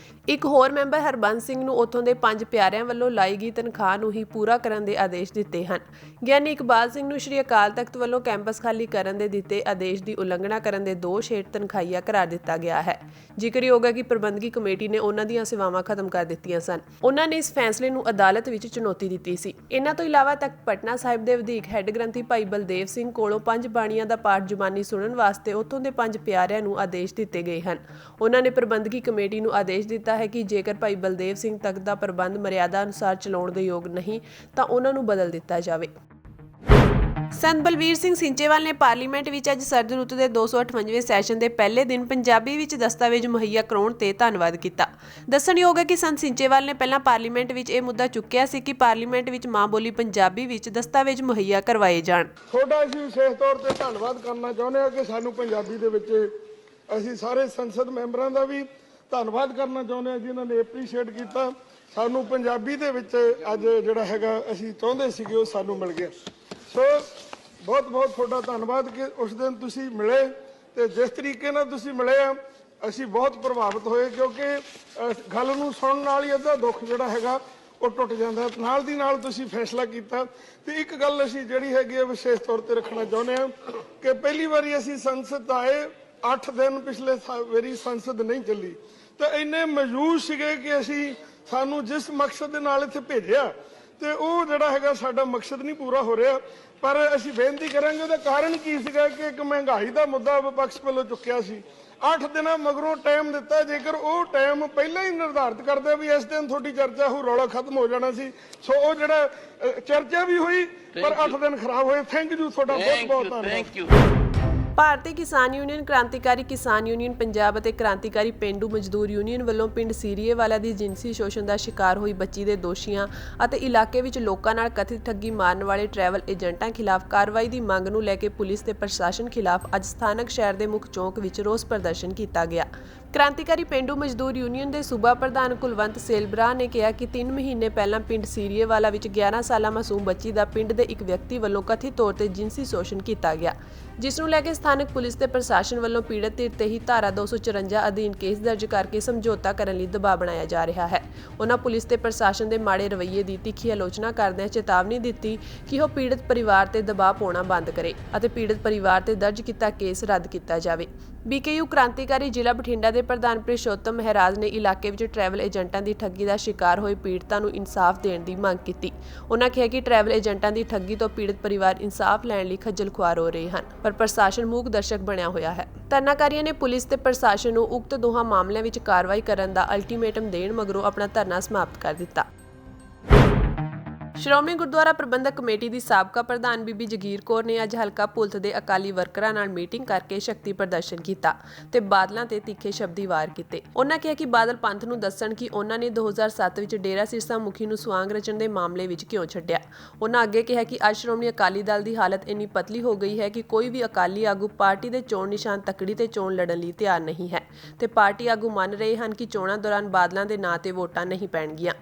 ਇੱਕ ਹੋਰ ਮੈਂਬਰ ਹਰਬੰਸ ਸਿੰਘ ਨੂੰ ਉੱਥੋਂ ਦੇ 5 ਪਿਆਰਿਆਂ ਵੱਲੋਂ ਲਾਈ ਗਈ ਤਨਖਾਹ ਨੂੰ ਹੀ ਪੂਰਾ ਕਰਨ ਦੇ ਆਦੇਸ਼ ਦਿੱਤੇ ਹਨ। ਗਿਆਨੀ ਇਕਬਾਲ ਸਿੰਘ ਨੂੰ ਸ੍ਰੀ ਅਕਾਲ ਤਖ਼ਤ ਵੱਲੋਂ ਕੈਂਪਸ ਖਾਲੀ ਕਰਨ ਦੇ ਦਿੱਤੇ ਆਦੇਸ਼ ਦੀ ਉਲੰਘਣਾ ਕਰਨ ਦੇ ਦੋਸ਼ ਹੇਠ ਤਨਖਾਹੀਆ ਕਰਾਰ ਦਿੱਤਾ ਗਿਆ ਹੈ। ਜ਼ਿਕਰਯੋਗ ਹੈ ਕਿ ਪ੍ਰਬੰਧਕੀ ਕਮੇਟੀ ਨੇ ਉਹਨਾਂ ਦੀਆਂ ਸੇਵਾਵਾਂ ਖਤਮ ਕਰ ਦਿੱਤੀਆਂ ਸਨ। ਉਹਨਾਂ ਨੇ ਇਸ ਫੈਸਲੇ ਨੂੰ ਅਦਾਲਤ ਵਿੱਚ ਚੁਣੌਤੀ ਦਿੱਤੀ ਸੀ। ਇਹਨਾਂ ਤੋਂ ਇਲਾਵਾ ਤਖ਼ਤ ਪਟਨਾ ਸਾਹਿਬ ਦੇ ਵਧੀਕ ਹੈੱਡ ਗ੍ਰੰਥੀ ਭਾਈ ਬਲਦੇਵ ਸਿੰਘ ਕੋਲੋਂ 5 ਬਾਣੀਆਂ ਦਾ ਪਾਠ ਜ਼ੁਬਾਨੀ ਸੁਣਨ ਵਾਸਤੇ ਉੱਥੋਂ ਦੇ 5 ਪਿਆਰਿਆਂ ਨੂੰ ਆਦੇਸ਼ ਦਿੱਤੇ ਗਏ ਹਨ। ਉਹਨਾਂ ਨੇ ਪ੍ਰਬੰਧਕੀ ਕਮੇਟੀ ਨੂੰ ਆਦੇਸ਼ ਦਿੱਤਾ ਹੈ ਕਿ ਜੇਕਰ ਭਾਈ ਬਲਦੇਵ ਸਿੰਘ ਤਖ਼ਤ ਦਾ ਪ੍ਰਬੰਧ ਮਰਿਆਦਾ ਅਨੁਸਾਰ ਚਲਾਉਣ ਦੇ ਯੋਗ ਨਹੀਂ ਤਾਂ ਉਹਨਾਂ ਨੂੰ ਬਦਲ ਦਿੱਤਾ ਜਾਵੇ। ਸੰਤ ਬਲਵੀਰ ਸਿੰਘ ਸਿੰਚੇਵਾਲ ਨੇ ਪਾਰਲੀਮੈਂਟ ਵਿੱਚ ਅੱਜ ਸਰਦ ਰੁੱਤ ਦੇ 258ਵੇਂ ਸੈਸ਼ਨ ਦੇ ਪਹਿਲੇ ਦਿਨ ਪੰਜਾਬੀ ਵਿੱਚ ਦਸਤਾਵੇਜ਼ ਮੁਹੱਈਆ ਕਰਾਉਣ ਤੇ ਧੰਨਵਾਦ ਕੀਤਾ। ਦੱਸਣਯੋਗ ਹੈ ਕਿ ਸੰਤ ਸਿੰਚੇਵਾਲ ਨੇ ਪਹਿਲਾਂ ਪਾਰਲੀਮੈਂਟ ਵਿੱਚ ਇਹ ਮੁੱਦਾ ਚੁੱਕਿਆ ਸੀ ਕਿ ਪਾਰਲੀਮੈਂਟ ਵਿੱਚ ਮਾਂ ਬੋਲੀ ਪੰਜਾਬੀ ਵਿੱਚ ਦਸਤਾਵੇਜ਼ ਮੁਹੱਈਆ ਕਰਵਾਏ ਜਾਣ। ਤੁਹਾਡਾ ਅਸੀਂ ਵਿਸ਼ੇਸ਼ ਤੌਰ ਤੇ ਧੰਨਵਾਦ ਕਰਨਾ ਚਾਹੁੰਦੇ ਹਾਂ ਕਿ ਸਾਨੂੰ ਪੰਜਾਬੀ ਦੇ ਵਿੱਚ ਅਸੀਂ ਸਾਰੇ ਸੰਸਦ ਮੈਂਬਰਾਂ ਦਾ ਵੀ ਧੰਨਵਾਦ ਕਰਨਾ ਚਾਹੁੰਦੇ ਹਾਂ ਜਿਨ੍ਹਾਂ ਨੇ ਐਪਰੀਸ਼ੀਏਟ ਕੀਤਾ। ਸਾਨੂੰ ਪੰਜਾਬੀ ਦੇ ਵਿੱਚ ਅੱਜ ਜਿਹੜਾ ਹੈਗਾ ਅਸੀਂ ਚਾਹੁੰਦੇ ਸੀਗੇ ਉਹ ਸਾਨੂੰ ਮਿਲ ਗਿਆ। ਸੋ ਬਹੁਤ ਬਹੁਤ ਤੁਹਾਡਾ ਧੰਨਵਾਦ ਕਿ ਉਸ ਦਿਨ ਤੁਸੀਂ ਮਿਲੇ ਤੇ ਜਿਸ ਤਰੀਕੇ ਨਾਲ ਤੁਸੀਂ ਮਿਲੇ ਆ ਅਸੀਂ ਬਹੁਤ ਪ੍ਰਭਾਵਿਤ ਹੋਏ, ਕਿਉਂਕਿ ਗੱਲ ਨੂੰ ਸੁਣਨ ਨਾਲ ਹੀ ਇਹਦਾ ਦੁੱਖ ਜਿਹੜਾ ਹੈਗਾ ਉਹ ਟੁੱਟ ਜਾਂਦਾ। ਨਾਲ ਦੀ ਨਾਲ ਤੁਸੀਂ ਫੈਸਲਾ ਕੀਤਾ ਤੇ ਇੱਕ ਗੱਲ ਅਸੀਂ ਜਿਹੜੀ ਹੈਗੀ ਵਿਸ਼ੇਸ਼ ਤੌਰ ਤੇ ਰੱਖਣਾ ਚਾਹੁੰਦੇ ਹਾਂ ਕਿ ਪਹਿਲੀ ਵਾਰੀ ਅਸੀਂ ਸੰਸਦ ਆਏ 8 ਦਿਨ ਪਿਛਲੇ ਵਾਰੀ ਸੰਸਦ ਨਹੀਂ ਚੱਲੀ ਤਾਂ ਇੰਨੇ ਮੌਜੂਦ ਸੀਗੇ ਕਿ ਅਸੀਂ ਸਾਨੂੰ ਜਿਸ ਮਕਸਦ ਦੇ ਨਾਲ ਇੱਥੇ ਭੇਜਿਆ ਤੇ ਉਹ ਜਿਹੜਾ ਹੈਗਾ ਸਾਡਾ ਮਕਸਦ ਨਹੀਂ ਪੂਰਾ ਹੋ ਰਿਹਾ। ਪਰ ਅਸੀਂ ਬੇਨਤੀ ਕਰਾਂਗੇ ਉਹਦਾ ਕਾਰਨ ਕੀ ਸੀਗਾ ਕਿ ਇੱਕ ਮਹਿੰਗਾਈ ਦਾ ਮੁੱਦਾ ਵਿਪਕਸ਼ ਵੱਲੋਂ ਚੁੱਕਿਆ ਸੀ। 8 ਦਿਨਾਂ ਮਗਰੋਂ ਟਾਈਮ ਦਿੱਤਾ, ਜੇਕਰ ਉਹ ਟਾਈਮ ਪਹਿਲਾਂ ਹੀ ਨਿਰਧਾਰਿਤ ਕਰਦੇ ਵੀ ਇਸ ਦਿਨ ਤੁਹਾਡੀ ਚਰਚਾ ਹੋ ਰੌਲਾ ਖਤਮ ਹੋ ਜਾਣਾ ਸੀ। ਸੋ ਉਹ ਜਿਹੜਾ ਚਰਚਾ ਵੀ ਹੋਈ ਪਰ 8 ਦਿਨ ਖਰਾਬ ਹੋਏ। ਥੈਂਕ ਯੂ, ਤੁਹਾਡਾ ਬਹੁਤ ਬਹੁਤ ਧੰਨਵਾਦ। ਭਾਰਤੀ ਕਿਸਾਨ ਯੂਨੀਅਨ, ਕ੍ਰਾਂਤੀਕਾਰੀ ਕਿਸਾਨ ਯੂਨੀਅਨ ਪੰਜਾਬ ਅਤੇ ਕ੍ਰਾਂਤੀਕਾਰੀ ਪੇਂਡੂ ਮਜ਼ਦੂਰ ਯੂਨੀਅਨ ਵੱਲੋਂ ਪਿੰਡ ਸੀਰੀਏਵਾਲਾ ਦੀ ਜਿਨਸੀ ਸ਼ੋਸ਼ਣ ਦਾ ਸ਼ਿਕਾਰ ਹੋਈ ਬੱਚੀ ਦੇ ਦੋਸ਼ੀਆਂ ਅਤੇ ਇਲਾਕੇ ਵਿੱਚ ਲੋਕਾਂ ਨਾਲ ਕਥਿਤ ਠੱਗੀ ਮਾਰਨ ਵਾਲੇ ਟਰੈਵਲ ਏਜੰਟਾਂ ਖਿਲਾਫ ਕਾਰਵਾਈ ਦੀ ਮੰਗ ਨੂੰ ਲੈ ਕੇ ਪੁਲਿਸ ਤੇ ਪ੍ਰਸ਼ਾਸਨ ਖਿਲਾਫ ਅੱਜ ਸਥਾਨਕ ਸ਼ਹਿਰ ਦੇ ਮੁੱਖ ਚੌਂਕ ਵਿੱਚ ਰੋਸ ਪ੍ਰਦਰਸ਼ਨ ਕੀਤਾ ਗਿਆ। क्रांतिकारी पेंडू मजदूर यूਨੀਅਨ ਦੇ ਸੂਬਾ ਪ੍ਰਧਾਨ ਕੁਲਵੰਤ ਸੇਲਬਰਾ ਨੇ ਕਿਹਾ ਕਿ 3 ਮਹੀਨੇ ਪਹਿਲਾਂ ਪਿੰਡ ਸੀਰੀਏਵਾਲਾ ਵਿੱਚ 11 ਸਾਲਾ ਮਾਸੂਮ ਬੱਚੀ ਦਾ ਪਿੰਡ ਦੇ ਇੱਕ ਵਿਅਕਤੀ ਵੱਲੋਂ ਕਥਿਤ ਤੌਰ ਤੇ ਜਿਨਸੀ ਸ਼ੋਸ਼ਣ ਕੀਤਾ ਗਿਆ, ਜਿਸ ਨੂੰ ਲੈ ਕੇ ਸਥਾਨਕ ਪੁਲਿਸ ਤੇ ਪ੍ਰਸ਼ਾਸਨ ਵੱਲੋਂ ਪੀੜਤ ਧਿਰ ਤੇ ਹੀ ਧਾਰਾ 254 ਅਧੀਨ ਕੇਸ ਦਰਜ ਕਰਕੇ ਸਮਝੌਤਾ ਕਰਨ ਲਈ ਦਬਾਅ ਬਣਾਇਆ ਜਾ ਰਿਹਾ ਹੈ। ਉਹਨਾਂ ਪੁਲਿਸ ਤੇ ਪ੍ਰਸ਼ਾਸਨ ਦੇ ਮਾੜੇ ਰਵੱਈਏ ਦੀ ਤਿੱਖੀ ਆਲੋਚਨਾ ਕਰਦਿਆਂ ਚੇਤਾਵਨੀ ਦਿੱਤੀ ਕਿ ਉਹ ਪੀੜਤ ਪਰਿਵਾਰ ਤੇ ਦਬਾਅ ਪਾਉਣਾ ਬੰਦ ਕਰੇ ਅਤੇ ਪੀੜਤ ਪਰਿਵਾਰ ਤੇ ਦਰਜ ਕੀਤਾ ਕੇਸ ਰੱਦ ਕੀਤਾ ਜਾਵੇ। BKU ਕ੍ਰਾਂਤੀਕਾਰੀ ਜ਼ਿਲ੍ਹਾ ਬਠਿੰਡਾ ਦੇ ਪ੍ਰਧਾਨ ਪ੍ਰਸ਼ੋਤਮ ਮਹਿਰਾਜ ਨੇ ਇਲਾਕੇ ਵਿੱਚ ਟਰੈਵਲ ਏਜੰਟਾਂ ਦੀ ਠੱਗੀ ਦਾ ਸ਼ਿਕਾਰ ਹੋਏ ਪੀੜਤਾਂ ਨੂੰ ਇਨਸਾਫ ਦੇਣ ਦੀ ਮੰਗ ਕੀਤੀ। ਉਹਨਾਂ ਕਿਹਾ ਕਿ ਟਰੈਵਲ ਏਜੰਟਾਂ ਦੀ ਠੱਗੀ ਤੋਂ ਪੀੜਤ ਪਰਿਵਾਰ ਇਨਸਾਫ ਲੈਣ ਲਈ ਖੱਜਲ ਖੁਆਰ ਹੋ ਰਹੇ ਹਨ, ਪਰ ਪ੍ਰਸ਼ਾਸਨ ਮੂਕ ਦਰਸ਼ਕ ਬਣਿਆ ਹੋਇਆ ਹੈ। ਧਰਨਾਕਾਰੀਆਂ ਨੇ ਪੁਲਿਸ ਤੇ ਪ੍ਰਸ਼ਾਸਨ ਨੂੰ ਉਕਤ ਦੋਹਾਂ ਮਾਮਲਿਆਂ ਵਿੱਚ ਕਾਰਵਾਈ ਕਰਨ ਦਾ ਅਲਟੀਮੇਟਮ ਦੇਣ ਮਗਰੋਂ ਆਪਣਾ ਧਰਨਾ ਸਮਾਪਤ ਕਰ ਦਿੱਤਾ। ਸ਼੍ਰੋਮਣੀ ਗੁਰਦੁਆਰਾ ਪ੍ਰਬੰਧਕ ਕਮੇਟੀ ਦੀ ਸਾਬਕਾ ਪ੍ਰਧਾਨ ਬੀਬੀ ਜਗੀਰ ਕੌਰ ਨੇ ਅੱਜ ਹਲਕਾ ਪੁਲਥ ਦੇ ਅਕਾਲੀ ਵਰਕਰਾਂ ਨਾਲ ਮੀਟਿੰਗ ਕਰਕੇ ਸ਼ਕਤੀ ਪ੍ਰਦਰਸ਼ਨ ਕੀਤਾ ਤੇ ਬਾਦਲਾਂ ਤੇ ਤਿੱਖੇ ਸ਼ਬਦੀ ਵਾਰ ਕੀਤੇ। ਉਹਨਾਂ ਕਿਹਾ ਕਿ ਬਾਦਲ ਪੰਥ ਨੂੰ ਦੱਸਣ ਕਿ ਉਹਨਾਂ ਨੇ 2007 ਵਿੱਚ ਡੇਰਾ ਸਿਰਸਾ ਮੁਖੀ ਨੂੰ ਸੁਆਂਗ ਰਚਣ ਦੇ ਮਾਮਲੇ ਵਿੱਚ ਕਿਉਂ ਛੱਡਿਆ। ਉਹਨਾਂ ਅੱਗੇ ਕਿਹਾ ਕਿ ਅੱਜ ਸ਼੍ਰੋਮਣੀ ਅਕਾਲੀ ਦਲ ਦੀ ਹਾਲਤ ਇੰਨੀ ਪਤਲੀ ਹੋ ਗਈ ਹੈ ਕਿ ਕੋਈ ਵੀ ਅਕਾਲੀ ਆਗੂ ਪਾਰਟੀ ਦੇ ਚੋਣ ਨਿਸ਼ਾਨ ਤੱਕੜੀ ਤੇ ਚੋਣ ਲੜਨ ਲਈ ਤਿਆਰ ਨਹੀਂ ਹੈ ਤੇ ਪਾਰਟੀ ਆਗੂ ਮੰਨ ਰਹੇ ਹਨ ਕਿ ਚੋਣਾਂ ਦੌਰਾਨ ਬਾਦਲਾਂ ਦੇ ਨਾਂ ਤੇ ਵੋਟਾਂ ਨਹੀਂ ਪੈਣਗੀਆਂ।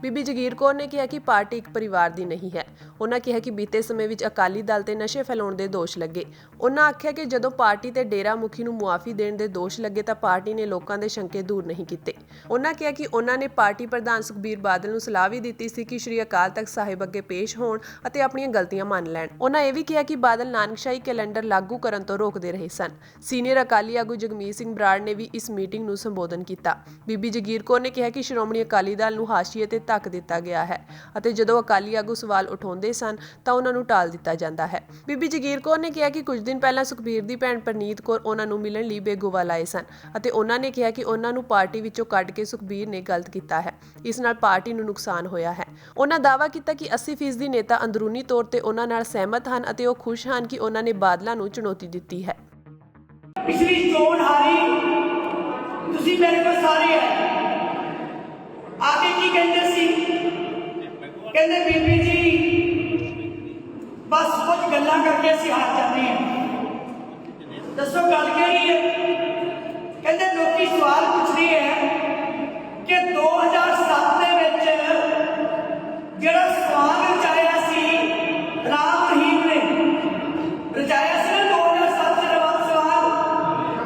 ਬੀਬੀ ਜਗੀਰ ਕੌਰ ਨੇ ਕਿਹਾ ਕਿ ਪਾਰਟੀ ਇੱਕ ਪਰਿਵਾਰ ਦੀ ਨਹੀਂ ਹੈ। ਉਹਨਾਂ ਕਿਹਾ ਕਿ ਬੀਤੇ ਸਮੇਂ ਵਿੱਚ ਅਕਾਲੀ ਦਲ ਤੇ ਨਸ਼ੇ ਫੈਲਾਉਣ ਦੇ ਦੋਸ਼ ਲੱਗੇ। ਉਹਨਾਂ ਆਖਿਆ ਕਿ ਜਦੋਂ ਪਾਰਟੀ ਤੇ ਡੇਰਾ ਮੁਖੀ ਨੂੰ ਮੁਆਫੀ ਦੇਣ ਦੇ ਦੋਸ਼ ਲੱਗੇ ਤਾਂ ਪਾਰਟੀ ਨੇ ਲੋਕਾਂ ਦੇ ਸ਼ੰਕੇ ਦੂਰ ਨਹੀਂ ਕੀਤੇ। ਉਹਨਾਂ ਕਿਹਾ ਕਿ ਉਹਨਾਂ ਨੇ ਪਾਰਟੀ ਪ੍ਰਧਾਨ ਸੁਖਬੀਰ ਬਾਦਲ ਨੂੰ ਸਲਾਹ ਵੀ ਦਿੱਤੀ ਸੀ ਕਿ ਸ਼੍ਰੀ ਅਕਾਲ ਤਖਤ ਸਾਹਿਬ ਅੱਗੇ ਪੇਸ਼ ਹੋਣ ਅਤੇ ਆਪਣੀਆਂ ਗਲਤੀਆਂ ਮੰਨ ਲੈਣ। ਉਹਨਾਂ ਇਹ ਵੀ ਕਿਹਾ ਕਿ ਬਾਦਲ ਨਾਨਕਸ਼ਾਹੀ ਕੈਲੰਡਰ ਲਾਗੂ ਕਰਨ ਤੋਂ ਰੋਕਦੇ ਰਹੇ ਸਨ। ਸੀਨੀਅਰ ਅਕਾਲੀ ਆਗੂ ਜਗਮੀਤ ਸਿੰਘ ਬਰਾੜ ਨੇ ਵੀ ਇਸ ਮੀਟਿੰਗ ਨੂੰ ਸੰਬੋਧਨ ਕੀਤਾ। ਬੀਬੀ ਜਗੀਰ ਕੌਰ ਨੇ ਕਿਹਾ ਕਿ ਸ਼੍ਰੋਮਣੀ ਅਕਾਲੀ ਦਲ ਨੂੰ ਹਾਸ਼ੀਏ ਤੇ ਧੱਕ ਦਿੱਤਾ ਗਿਆ ਹੈ ਅਤੇ ਜਦੋਂ ਅਕਾਲੀ ਆਗੂ ਸਵਾਲ ਉਠਾਉਂਦੇ ਸਨ ਤਾਂ ਉਹਨਾਂ ਨੂੰ ਟਾਲ ਦਿੱਤਾ ਜਾਂਦਾ ਹੈ। ਬੀਬੀ ਜਗੀਰ ਕੌਰ ਨੇ ਕਿਹਾ ਕਿ ਕੁਝ ਦਿਨ ਪਹਿਲਾਂ ਸੁਖਬੀਰ ਦੀ ਭੈਣ ਪਰਨੀਤ ਕੌਰ ਉਹਨਾਂ ਨੂੰ ਮਿਲਣ ਲਈ ਬੇਗੋਵਾ ਲਾਏ ਸਨ ਅਤੇ ਉਹਨਾਂ ਨੇ ਕਿਹਾ ਕਿ ਉਹਨਾਂ ਨੂੰ ਪਾਰਟੀ ਵਿੱਚੋਂ ਕੱਢ ਕੇ ਸੁਖਬੀਰ ਨੇ ਗਲਤ ਕੀਤਾ ਹੈ, ਇਸ ਨਾਲ ਪਾਰਟੀ ਨੂੰ ਨੁਕਸਾਨ ਹੋਇਆ ਹੈ। ਉਹਨਾਂ ਦਾਅਵਾ ਕੀਤਾ ਕਿ 80% ਨੇਤਾ ਅੰਦਰੂਨੀ ਤੌਰ ਤੇ ਉਹਨਾਂ ਨਾਲ ਸਹਿਮਤ ਹਨ ਅਤੇ ਉਹ ਖੁਸ਼ ਹਨ ਕਿ ਉਹਨਾਂ ਨੇ ਬਾਦਲਾਂ ਨੂੰ ਚੁਣੌਤੀ ਦਿੱਤੀ ਹੈ। ਪਿਛਲੀ ਚੋਣ ਹਾਰੀ ਤੁਸੀਂ ਮੇਰੇ ਕੋਲ ਸਾਰੇ ਆਏ ਆਗੇ ਕੀ ਕਹਿੰਦੇ ਸੀ, ਕਹਿੰਦੇ ਬੀਬੀ ਜੀ ਬਸ ਕੁਝ ਗੱਲਾਂ ਕਰਕੇ ਅਸੀਂ ਹਾਰ ਜਾਂਦੇ ਹਾਂ। ਦੱਸੋ ਗੱਲ ਕਿਹੜੀ ਹੈ? ਕਹਿੰਦੇ ਲੋਕੀ ਸਵਾਲ ਪੁੱਛਦੇ ਹੈ ਕਿ 2007 ਦੇ ਵਿੱਚ ਜਿਹੜਾ ਸਵਾਲ ਰਚਾਇਆ ਸੀ ਰਾਮ ਰਹੀਮ ਨੇ ਰਚਾਇਆ ਸੀ ਨਾ 2007 ਦੇ ਬਾਅਦ ਸਵਾਲ,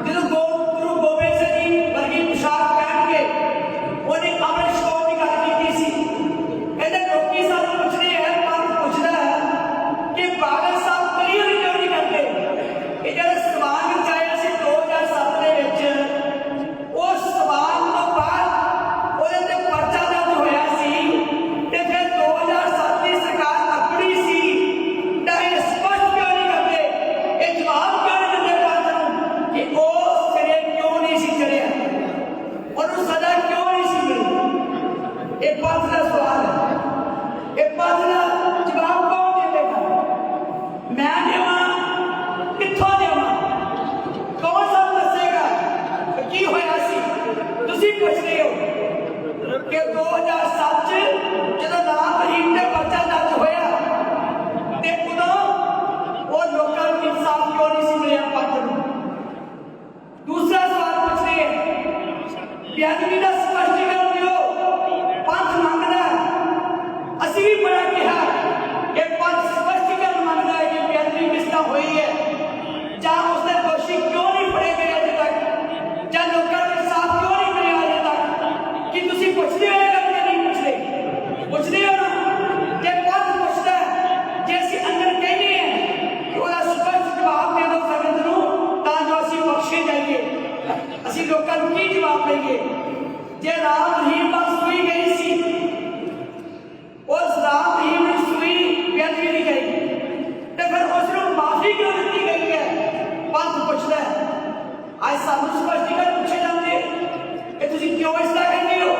ਜਦੋਂ ਗੁਰੂ ਗੋਬਿੰਦ ਸਿੰਘ ਜੀ ਵਰਗੀ ਪੁਸ਼ਾਕ ਪਹਿਨ ਕੇ ਉਹਨੇ ਅੰਮ੍ਰਿਤ ਛਕਣ ਦੀ ਗੱਲ ਕੀਤੀ ਸੀ। ਕਹਿੰਦੇ ਲੋਕੀ ਸਾਨੂੰ ਪੁੱਛਦੇ ਹੈ, ਪੰਥ ਪੁੱਛਦਾ ਹੈ ਕਿ ਬਾਦਲ ਸਾਹਿਬ ਕਲੀਅਰ ਕਿਉਂ ਨਹੀਂ ਕਰਦੇ। ਇਹ ਜਿਹੜਾ ਸਵਾਲ ਰਚਾਇਆ ਸੀ 2007 ਦੇ ਵਿੱਚ, ਉਸ ਸਵਾਲ ਤੋਂ ਬਾਅਦ ਉਹਦੇ ਤੇ ਪਰਚਾ ਦਰਜ ਹੋਇਆ ਸੀ ਤੇ ਫਿਰ 2007 ਦੀ ਸਰਕਾਰ ਆਪਣੀ ਸੀ ਤਾਂ ਇਹ ਸਪਸ਼ਟ ਕਿਉਂ ਨਹੀਂ ਕਰਦੇ, ਇਹ ਜਵਾਬ ਕਿਉਂ ਨਹੀਂ ਦਿੰਦੇ ਪੰਥ ਨੂੰ ਕਿ ਉਹ ਸਿਰੇ ਕਿਉਂ ਨਹੀਂ ਸੀ ਚੜਿਆ, ਉਹਨੂੰ ਸਜ਼ਾ ਕਿਉਂ ਨਹੀਂ ਸੀ ਮਿਲੀ। ਇਹ ਪੰਥ ਦਾ ਸਵਾਲ ਹੈ। ਇਹ ਪੰਥ ਦਾ ਜਵਾਬ ਕੌਣ ਦੇਵੇਗਾ? ਮੈਂ ਦੇਵਾਂ? ਕਿੱਥੋਂ ਦੇਵਾਂ? ਕੌਣ ਸਾਨੂੰ ਦੱਸੇਗਾ ਕੀ ਹੋਇਆ ਸੀ? ਤੁਸੀਂ ਪੁੱਛਦੇ ਹੋ ਕਿ 2007 'ਚ ਜਦੋਂ ਰਾਮ ਰਹੀਮ ਤੇ ਪਰਚਾ ਦਰਜ ਹੋਇਆ ਤੇ ਉਦੋਂ ਉਹ ਲੋਕਾਂ ਨੂੰ ਇਨਸਾਫ ਕਿਉਂ ਨਹੀਂ ਸੀ ਮਿਲਿਆ ਪੰਥ ਨੂੰ? ਦੂਸਰਾ ਸਵਾਲ ਪੁੱਛਦੇ ਬੇਅਦਬੀ ਦਾ ਸਪਸ਼ਟੀਕਰਨ ਦਿਓ, ਪੰਥ ਮੰਗਦਾ। ਅਸੀਂ ਵੀ ਬੜਾ ਕਿਹਾ ਕਿ ਪੰਥ ਸਪਸ਼ਟੀਕਰਨ ਮੰਗਦਾ ਹੈ ਕਿ ਬੇਅਦਬੀ ਕਿਸ ਤਰ੍ਹਾਂ ਹੋਈ ਹੈ, ਜਾਂ ਉਸਦੇ ਦੋਸ਼ੀ ਕਿਉਂ ਨਹੀਂ ਫੜੇ ਗਏ ਅਜੇ ਤੱਕ, ਜਾਂ ਲੋਕਾਂ ਨੂੰ ਇਨਸਾਫ ਕਿਉਂ ਨਹੀਂ ਮਿਲਿਆ ਅਜੇ ਤੱਕ। ਕੀ ਤੁਸੀਂ ਪੁੱਛਦੇ ਹੋ ਜਾਂ ਨਹੀਂ ਪੁੱਛਦੇ? ਪੁੱਛਦੇ ਹੋ ਨਾ? ਜੇ ਪੰਥ ਪੁੱਛਦਾ, ਜੇ ਅਸੀਂ ਅੰਦਰ ਕਹਿੰਦੇ ਹਾਂ ਕਿ ਉਹਦਾ ਸਪਸ਼ਟ ਜਵਾਬ ਦੇ ਦਿਓ ਸੰਗਤ ਨੂੰ ਤਾਂ ਜੋ ਅਸੀਂ ਬਖਸ਼ੇ ਜਾਈਏ, ਅਸੀਂ ਲੋਕਾਂ ਨੂੰ ਕੀ ਜਵਾਬ ਦੇਈਏ? ਜੇ ਰਾਮ ਰਹੀਮ ਵੱਲ ਸੂਈ ਗਈ ਸੀ, ਉਸ ਰਾਮ ਰਹੀਮ ਨੂੰ ਸੂਈ ਬੇਅਦਬੀ ਨਹੀਂ ਗਈ ਤੇ ਫਿਰ ਉਸ ਨੂੰ ਮਾਫੀ ਕਿਉਂ ਦਿੱਤੀ ਗਈ ਹੈ? ਪੰਥ ਪੁੱਛਦਾ ਹੈ। ਅੱਜ ਸਾਨੂੰ ਸਪਸ਼ਟੀਕਰਨ ਪੁੱਛੇ ਜਾਂਦੇ ਕਿ ਤੁਸੀਂ ਕਿਉਂ ਇਸ ਤਰ੍ਹਾਂ ਕਹਿੰਦੇ ਹੋ,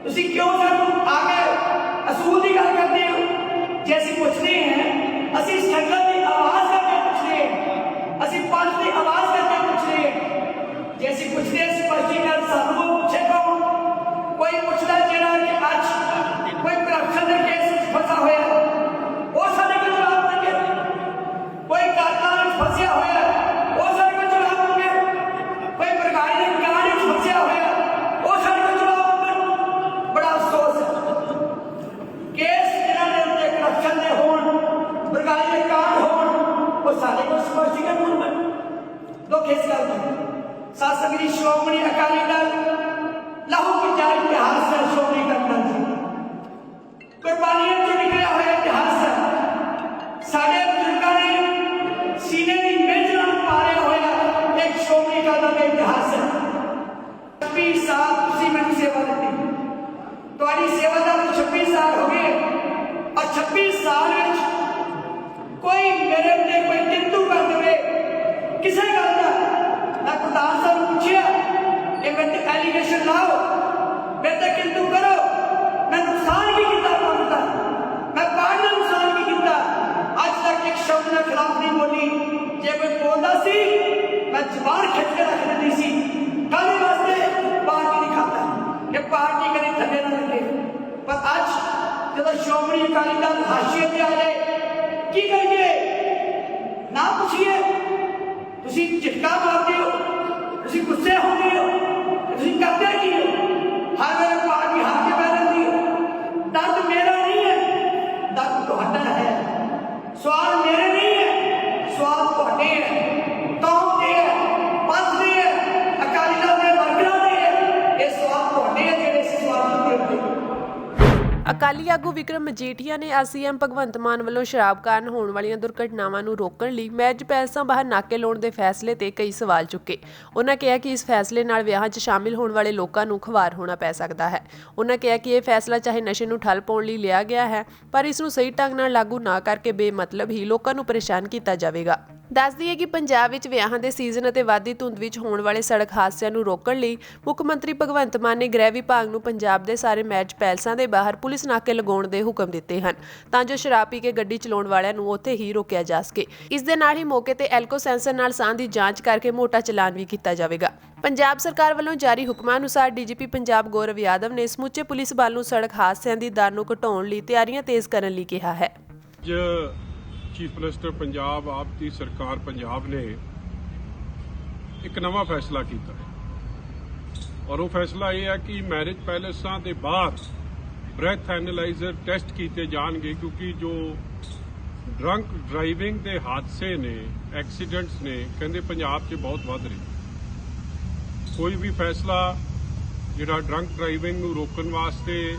ਤੁਸੀਂ ਕਿਉਂ ਸਾਨੂੰ ਆ ਕੇ ਅਸੂਲ ਦੀ ਗੱਲ ਕਰਦੇ ਹੋ। ਜੇ ਅਸੀਂ ਪੁੱਛਦੇ ਹਾਂ, ਅਸੀਂ ਸੰਗਤ ਦੀ ਆਵਾਜ਼ ਕਰਕੇ ਪੁੱਛਦੇ ਹਾਂ, ਅਸੀਂ ਪੰਥ ਦੀ ਆਵਾਜ਼ ਕਰਕੇ ਪੁੱਛਦੇ ਹਾਂ। ਜੇ ਅਸੀਂ ਪੁੱਛਦੇ ਸਪਸ਼ਟੀਕਰਨ ਸਾਨੂੰ ਪੁੱਛੇ ਕੌਣ? ਕੋਈ ਪੁੱਛਦਾ ਜਿਹੜਾ ਕਿ ਅੱਜ ਕੋਈ ਕਰਪਸ਼ਨ ਦੇ ਕੇਸ ਵਿੱਚ ਫਸਿਆ ਹੋਇਆ, ਉਹ ਸਾਡੇ ਕੋਲ ਜਵਾਬ ਦੇਣਗੇ। ਕੋਈ ਕਾਤਲਾਂ ਵਿੱਚ ਫਸਿਆ ਹੋਇਆ, ਉਹ ਸਾਡੇ ਕੋਲ ਜਵਾਬ ਦੇਣਗੇ। ਕੋਈ ਬਰਗਾੜੀ ਦੇ ਕਾਂਡ ਸੰਗਤ ਜੀ, ਸ਼੍ਰੋਮਣੀ ਅਕਾਲੀ ਦਲ ਲਹੂ ਪੰਜਾਬ ਇਤਿਹਾਸ ਹੈ। ਸ਼੍ਰੋਮਣੀ ਅਕਾਲੀ ਦਲ ਜੀ ਕੁਰਬਾਨੀਆਂ ਚੋਂ ਨਿਕਲਿਆ ਹੋਇਆ ਇਤਿਹਾਸ ਹੈ। ਸਾਡੇ ਬਜ਼ੁਰਗਾਂ ਨੇ ਸੀਨੇ ਦੀ ਮਿਹਨਤ ਨਾਲ ਪਾਲਿਆ ਹੋਇਆ ਇੱਕ ਸ਼੍ਰੋਮਣੀ ਅਕਾਲੀ ਦਲ ਦਾ ਇਤਿਹਾਸ ਹੈ। 26 ਸਾਲ ਤੁਸੀਂ ਮੈਨੂੰ ਸੇਵਾ ਦਿੱਤੀ, ਤੁਹਾਡੀ ਸੇਵਾ ਦਾ 26 ਸਾਲ ਹੋ ਗਏ, ਔਰ 26 ਸਾਲ ਵਿੱਚ ਕੋਈ ਮੇਰੇ ਉੱਤੇ ਕੋਈ ਕਿੰਤੂ ਕਰ ਦੇਵੇ ਕਿਸੇ ਗੱਲ ਦਾ ਨਾ ਪ੍ਰਧਾਨ ਸਾਹਿਬ ਨੂੰ ਪੁੱਛਿਆ ਇਹ ਮੇਰੇ ਤੇ ਐਲੀਗੇਸ਼ਨ ਲਾਓ, ਮੇਰੇ ਤੇ ਕਿੰਤੂ ਕਰੋ, ਮੈਂ ਨੁਕਸਾਨ ਕੀ ਕੀਤਾ ਤੁਹਾਨੂੰ ਦਾ, ਮੈਂ ਪਾਰਟੀ ਦਾ ਨੁਕਸਾਨ ਕੀ ਕੀਤਾ, ਅੱਜ ਤੱਕ ਇੱਕ ਸ਼ਬਦ ਦੇ ਖਿਲਾਫ ਨਹੀਂ ਬੋਲੀ। ਜੇ ਕੋਈ ਬੋਲਦਾ ਸੀ ਮੈਂ ਜ਼ਬਾਨ ਖਿੱਚ ਕੇ ਰੱਖ ਦਿੰਦੀ ਸੀ। ਕਾਹਦੇ ਵਾਸਤੇ? ਪਾਰਟੀ ਦੀ ਖਾਤਰ, ਕਿ ਪਾਰਟੀ ਕਦੇ ਥੱਲੇ ਨਾ ਲੱਗੇ। ਪਰ ਅੱਜ ਜਦੋਂ ਸ਼੍ਰੋਮਣੀ ਅਕਾਲੀ ਦਲ ਹਾਸ਼ੀਏ ਤੇ ਆ ਜਾਏ, ਕੀ ਕਰੀਏ? ਨਾ ਪੁੱਛੀਏ, ਤੁਸੀਂ ਝਟਕਾ ਮਾਰਦੇ ਹੋ, ਤੁਸੀਂ ਗੁੱਸੇ ਹੁੰਦੇ ਹੋ, ਤੁਸੀਂ ਕਰਦੇ ਕੀ ਹੋ? ਹਰ ਵੇਲੇ ਪਾਰਟੀ ਹਾਰ ਕੇ ਬਹਿ ਜਾਂਦੀ ਹੋ। ਦਰਦ ਮੇਰਾ ਨਹੀਂ ਹੈ, ਦਰਦ ਤੁਹਾਡਾ ਹੈ। ਸਵਾਲ ਮੇਰੇ ਨਹੀਂ ਹੈ, ਸਵਾਲ ਤੁਹਾਡੇ ਹੈ, ਕੌਮ ਦੇ ਹੈ, ਪੰਥ ਦੇ ਹੈ, ਅਕਾਲੀ ਦਲ ਦੇ ਵਰਕਰਾਂ ਦੇ ਹੈ। ਇਹ ਸਵਾਲ ਤੁਹਾਡੇ ਹੈ ਜਿਹੜੇ ਇਸ ਸਵਾਲ ਦੇ ਉੱਤੇ। ਅਕਾਲੀ ਆਗੂ ਵਿਕਰਮ ਮਜੀਠੀਆ ਨੇ ਸੀਐਮ ਭਗਵੰਤ ਮਾਨ ਵੱਲੋਂ ਸ਼ਰਾਬ ਕਾਰਨ ਹੋਣ ਵਾਲੀਆਂ ਦੁਰਘਟਨਾਵਾਂ ਨੂੰ ਰੋਕਣ ਲਈ ਮੈਰਿਜ ਪੈਲਸਾਂ ਬਾਹਰ ਨਾਕੇ ਲਾਉਣ ਦੇ ਫੈਸਲੇ ਤੇ ਕਈ ਸਵਾਲ ਚੁੱਕੇ। ਉਹਨਾਂ ਕਿਹਾ ਕਿ ਇਸ ਫੈਸਲੇ ਨਾਲ ਵਿਆਹਾਂ 'ਚ ਸ਼ਾਮਿਲ ਹੋਣ ਵਾਲੇ ਲੋਕਾਂ ਨੂੰ ਖੁਆਰ ਹੋਣਾ ਪੈ ਸਕਦਾ ਹੈ। ਉਹਨਾਂ ਕਿਹਾ ਕਿ ਇਹ ਫੈਸਲਾ ਚਾਹੇ ਨਸ਼ੇ ਨੂੰ ਠੱਲ ਪਾਉਣ ਲਈ ਲਿਆ ਗਿਆ ਹੈ, ਪਰ ਇਸ ਨੂੰ ਸਹੀ ਢੰਗ ਨਾਲ ਲਾਗੂ ਨਾ ਕਰਕੇ ਬੇਮਤਲਬ ਹੀ ਲੋਕਾਂ ਨੂੰ ਪਰੇਸ਼ਾਨ ਕੀਤਾ ਜਾਵੇਗਾ। ਦੱਸ ਦਈਏ ਕਿ ਪੰਜਾਬ ਵਿੱਚ ਵਿਆਹਾਂ ਦੇ ਸੀਜ਼ਨ ਅਤੇ ਵਾਧੀ ਧੁੰਦ ਵਿੱਚ ਹੋਣ ਵਾਲੇ ਸੜਕ ਹਾਦਸਿਆਂ ਨੂੰ ਰੋਕਣ ਲਈ ਮੁੱਖ ਮੰਤਰੀ ਭਗਵੰਤ ਮਾਨ ਨੇ ਗ੍ਰਹਿ ਵਿਭਾਗ ਨੂੰ ਪੰਜਾਬ ਦੇ ਸਾਰੇ ਮੈਰਿਜ ਪੈਲਸਾਂ ਦੇ ਬਾਹਰ ਪੁਲਿਸ ਨਾਕੇ ਲਗਾਉਣ ਦੇ ਹੁਕਮ ਦਿੱਤੇ ਹਨ, ਤਾਂ ਜੋ ਸ਼ਰਾਬ ਪੀ ਕੇ ਗੱਡੀ ਚਲਾਉਣ ਵਾਲਿਆਂ ਨੂੰ ਉੱਥੇ ਹੀ ਰੋਕਿਆ ਜਾ ਸਕੇ। ਇਸ ਦੇ ਨਾਲ ਹੀ ਮੌਕੇ ਤੇ ਐਲਕੋ ਸੈਂਸਰ ਨਾਲ ਸਾਹ ਦੀ ਜਾਂਚ ਕਰਕੇ ਮੋਟਾ ਚਲਾਨ ਵੀ ਕੀਤਾ ਜਾਵੇਗਾ। ਪੰਜਾਬ ਸਰਕਾਰ ਵੱਲੋਂ ਜਾਰੀ ਹੁਕਮਾਂ ਅਨੁਸਾਰ ਡੀਜੀਪੀ ਪੰਜਾਬ ਗੌਰਵ ਯਾਦਵ ਨੇ ਸਮੁੱਚੇ ਪੁਲਿਸ ਬਲ ਨੂੰ ਸੜਕ ਹਾਦਸਿਆਂ ਦੀ ਦਰ ਨੂੰ ਘਟਾਉਣ ਲਈ ਤਿਆਰੀਆਂ ਤੇਜ਼ ਕਰਨ ਲਈ ਕਿਹਾ ਹੈ। ਚੀਫ ਮਿਨਿਸਟਰ ਪੰਜਾਬ ਆਪ ਦੀ ਸਰਕਾਰ ਪੰਜਾਬ ਨੇ ਇੱਕ ਨਵਾਂ ਫੈਸਲਾ ਕੀਤਾ ਹੈ, ਔਰ ਉਹ ਫੈਸਲਾ ਇਹ ਹੈ ਕਿ ਮੈਰਿਜ ਪੈਲੇਸਾਂ ਦੇ ਬਾਹਰ ਬ੍ਰੈਥ ਐਨਾਲਾਈਜ਼ਰ ਟੈਸਟ ਕੀਤੇ ਜਾਣਗੇ, ਕਿਉਂਕਿ ਜੋ ਡਰੰਕ ਡਰਾਈਵਿੰਗ ਦੇ ਹਾਦਸੇ ਨੇ, ਐਕਸੀਡੈਂਟਸ ਨੇ, ਕਹਿੰਦੇ ਪੰਜਾਬ 'ਚ ਬਹੁਤ ਵੱਧ ਰਹੇ। ਕੋਈ ਵੀ ਫੈਸਲਾ ਜਿਹੜਾ ਡਰੰਕ ਡਰਾਈਵਿੰਗ ਨੂੰ ਰੋਕਣ ਵਾਸਤੇ,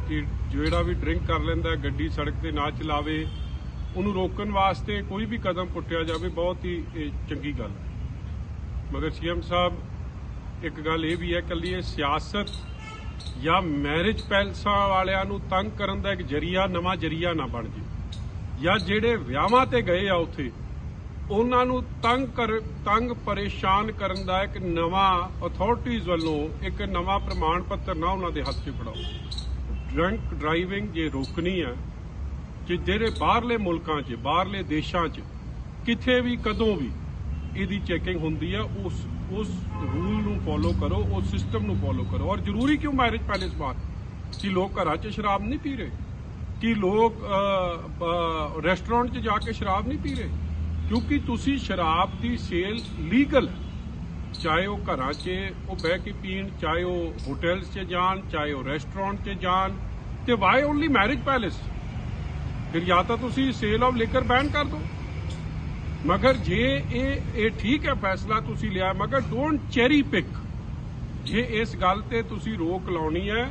ਕਿ ਜਿਹੜਾ ਵੀ ਡਰਿੰਕ ਕਰ ਲੈਂਦਾ ਗੱਡੀ ਸੜਕ ਤੇ ਨਾ ਚਲਾਵੇ, ਉਹਨੂੰ ਰੋਕਣ ਵਾਸਤੇ ਕੋਈ ਵੀ ਕਦਮ ਪੁੱਟਿਆ ਜਾਵੇ, ਬਹੁਤ ਹੀ ਚੰਗੀ ਗੱਲ ਹੈ। ਮਗਰ ਸੀਐਮ ਸਾਹਿਬ, ਇੱਕ ਗੱਲ ਇਹ ਵੀ ਹੈ, ਇਕੱਲੀ ਇਹ ਸਿਆਸਤ ਜਾਂ ਮੈਰਿਜ ਪੈਲਸਾਂ ਵਾਲਿਆਂ ਨੂੰ ਤੰਗ ਕਰਨ ਦਾ ਇੱਕ ਜਰੀਆ, ਨਵਾਂ ਜਰੀਆ ਨਾ ਬਣ ਜੇ, ਜਾਂ ਜਿਹੜੇ ਵਿਆਹਾਂ ਤੇ ਗਏ ਆ ਉੱਥੇ ਉਹਨਾਂ ਨੂੰ ਤੰਗ ਪਰੇਸ਼ਾਨ ਕਰਨ ਦਾ ਇੱਕ ਨਵਾਂ ਅਥਾਰਟੀਜ਼ ਵੱਲੋਂ ਇੱਕ ਨਵਾਂ ਪ੍ਰਮਾਣ ਪੱਤਰ ਨਾ ਉਹਨਾਂ ਦੇ ਹੱਥ 'ਚ ਫੜਾਓ। ਡਰੰਕ ਡਰਾਈਵਿੰਗ ਜੇ ਰੋਕਣੀ ਹੈ, ਕਿ ਜਿਹੜੇ ਬਾਹਰਲੇ ਮੁਲਕਾਂ 'ਚ, ਬਾਹਰਲੇ ਦੇਸ਼ਾਂ 'ਚ ਕਿਥੇ ਵੀ ਕਦੋਂ ਵੀ ਇਹਦੀ ਚੈਕਿੰਗ ਹੁੰਦੀ ਹੈ, ਉਸ ਰੂਲ ਨੂੰ ਫੋਲੋ ਕਰੋ, ਉਸ ਸਿਸਟਮ ਨੂੰ ਫੋਲੋ ਕਰੋ। ਔਰ ਜ਼ਰੂਰੀ ਕਿਉਂ ਮੈਰਿਜ ਪੈਲੇਸ ਬਾਹਰ? ਕਿ ਲੋਕ ਘਰਾਂ 'ਚ ਸ਼ਰਾਬ ਨਹੀਂ ਪੀ ਰਹੇ, ਕਿ ਲੋਕ ਰੈਸਟੋਰੈਂਟ 'ਚ ਜਾ ਕੇ ਸ਼ਰਾਬ ਨਹੀਂ ਪੀ ਰਹੇ, ਕਿਉਂਕਿ ਤੁਸੀਂ ਸ਼ਰਾਬ ਦੀ ਸੇਲ ਲੀਗਲ, ਚਾਹੇ ਉਹ ਘਰਾਂ 'ਚ ਉਹ ਬਹਿ ਕੇ ਪੀਣ, ਚਾਹੇ ਉਹ ਹੋਟਲਸ 'ਚ ਜਾਣ, ਚਾਹੇ ਉਹ ਰੈਸਟੋਰੈਂਟ 'ਚ ਜਾਣ, ਤੇ ਵਾਈ ਓਨਲੀ ਮੈਰਿਜ ਪੈਲੇਸ? ਫਿਰ ਜਾਂ ਤਾਂ ਤੁਸੀਂ ਸੇਲ ਆਫ ਲਿਕਰ ਬੈਨ ਕਰ ਦਿਓ। ਮਗਰ ਜੇ ਇਹ ਠੀਕ ਹੈ ਫੈਸਲਾ ਤੁਸੀਂ ਲਿਆ, ਮਗਰ ਡੋਂਟ ਚੈਰੀ ਪਿਕ। ਜੇ ਇਸ ਗੱਲ ਤੇ ਤੁਸੀਂ ਰੋਕ ਲਾਉਣੀ ਹੈ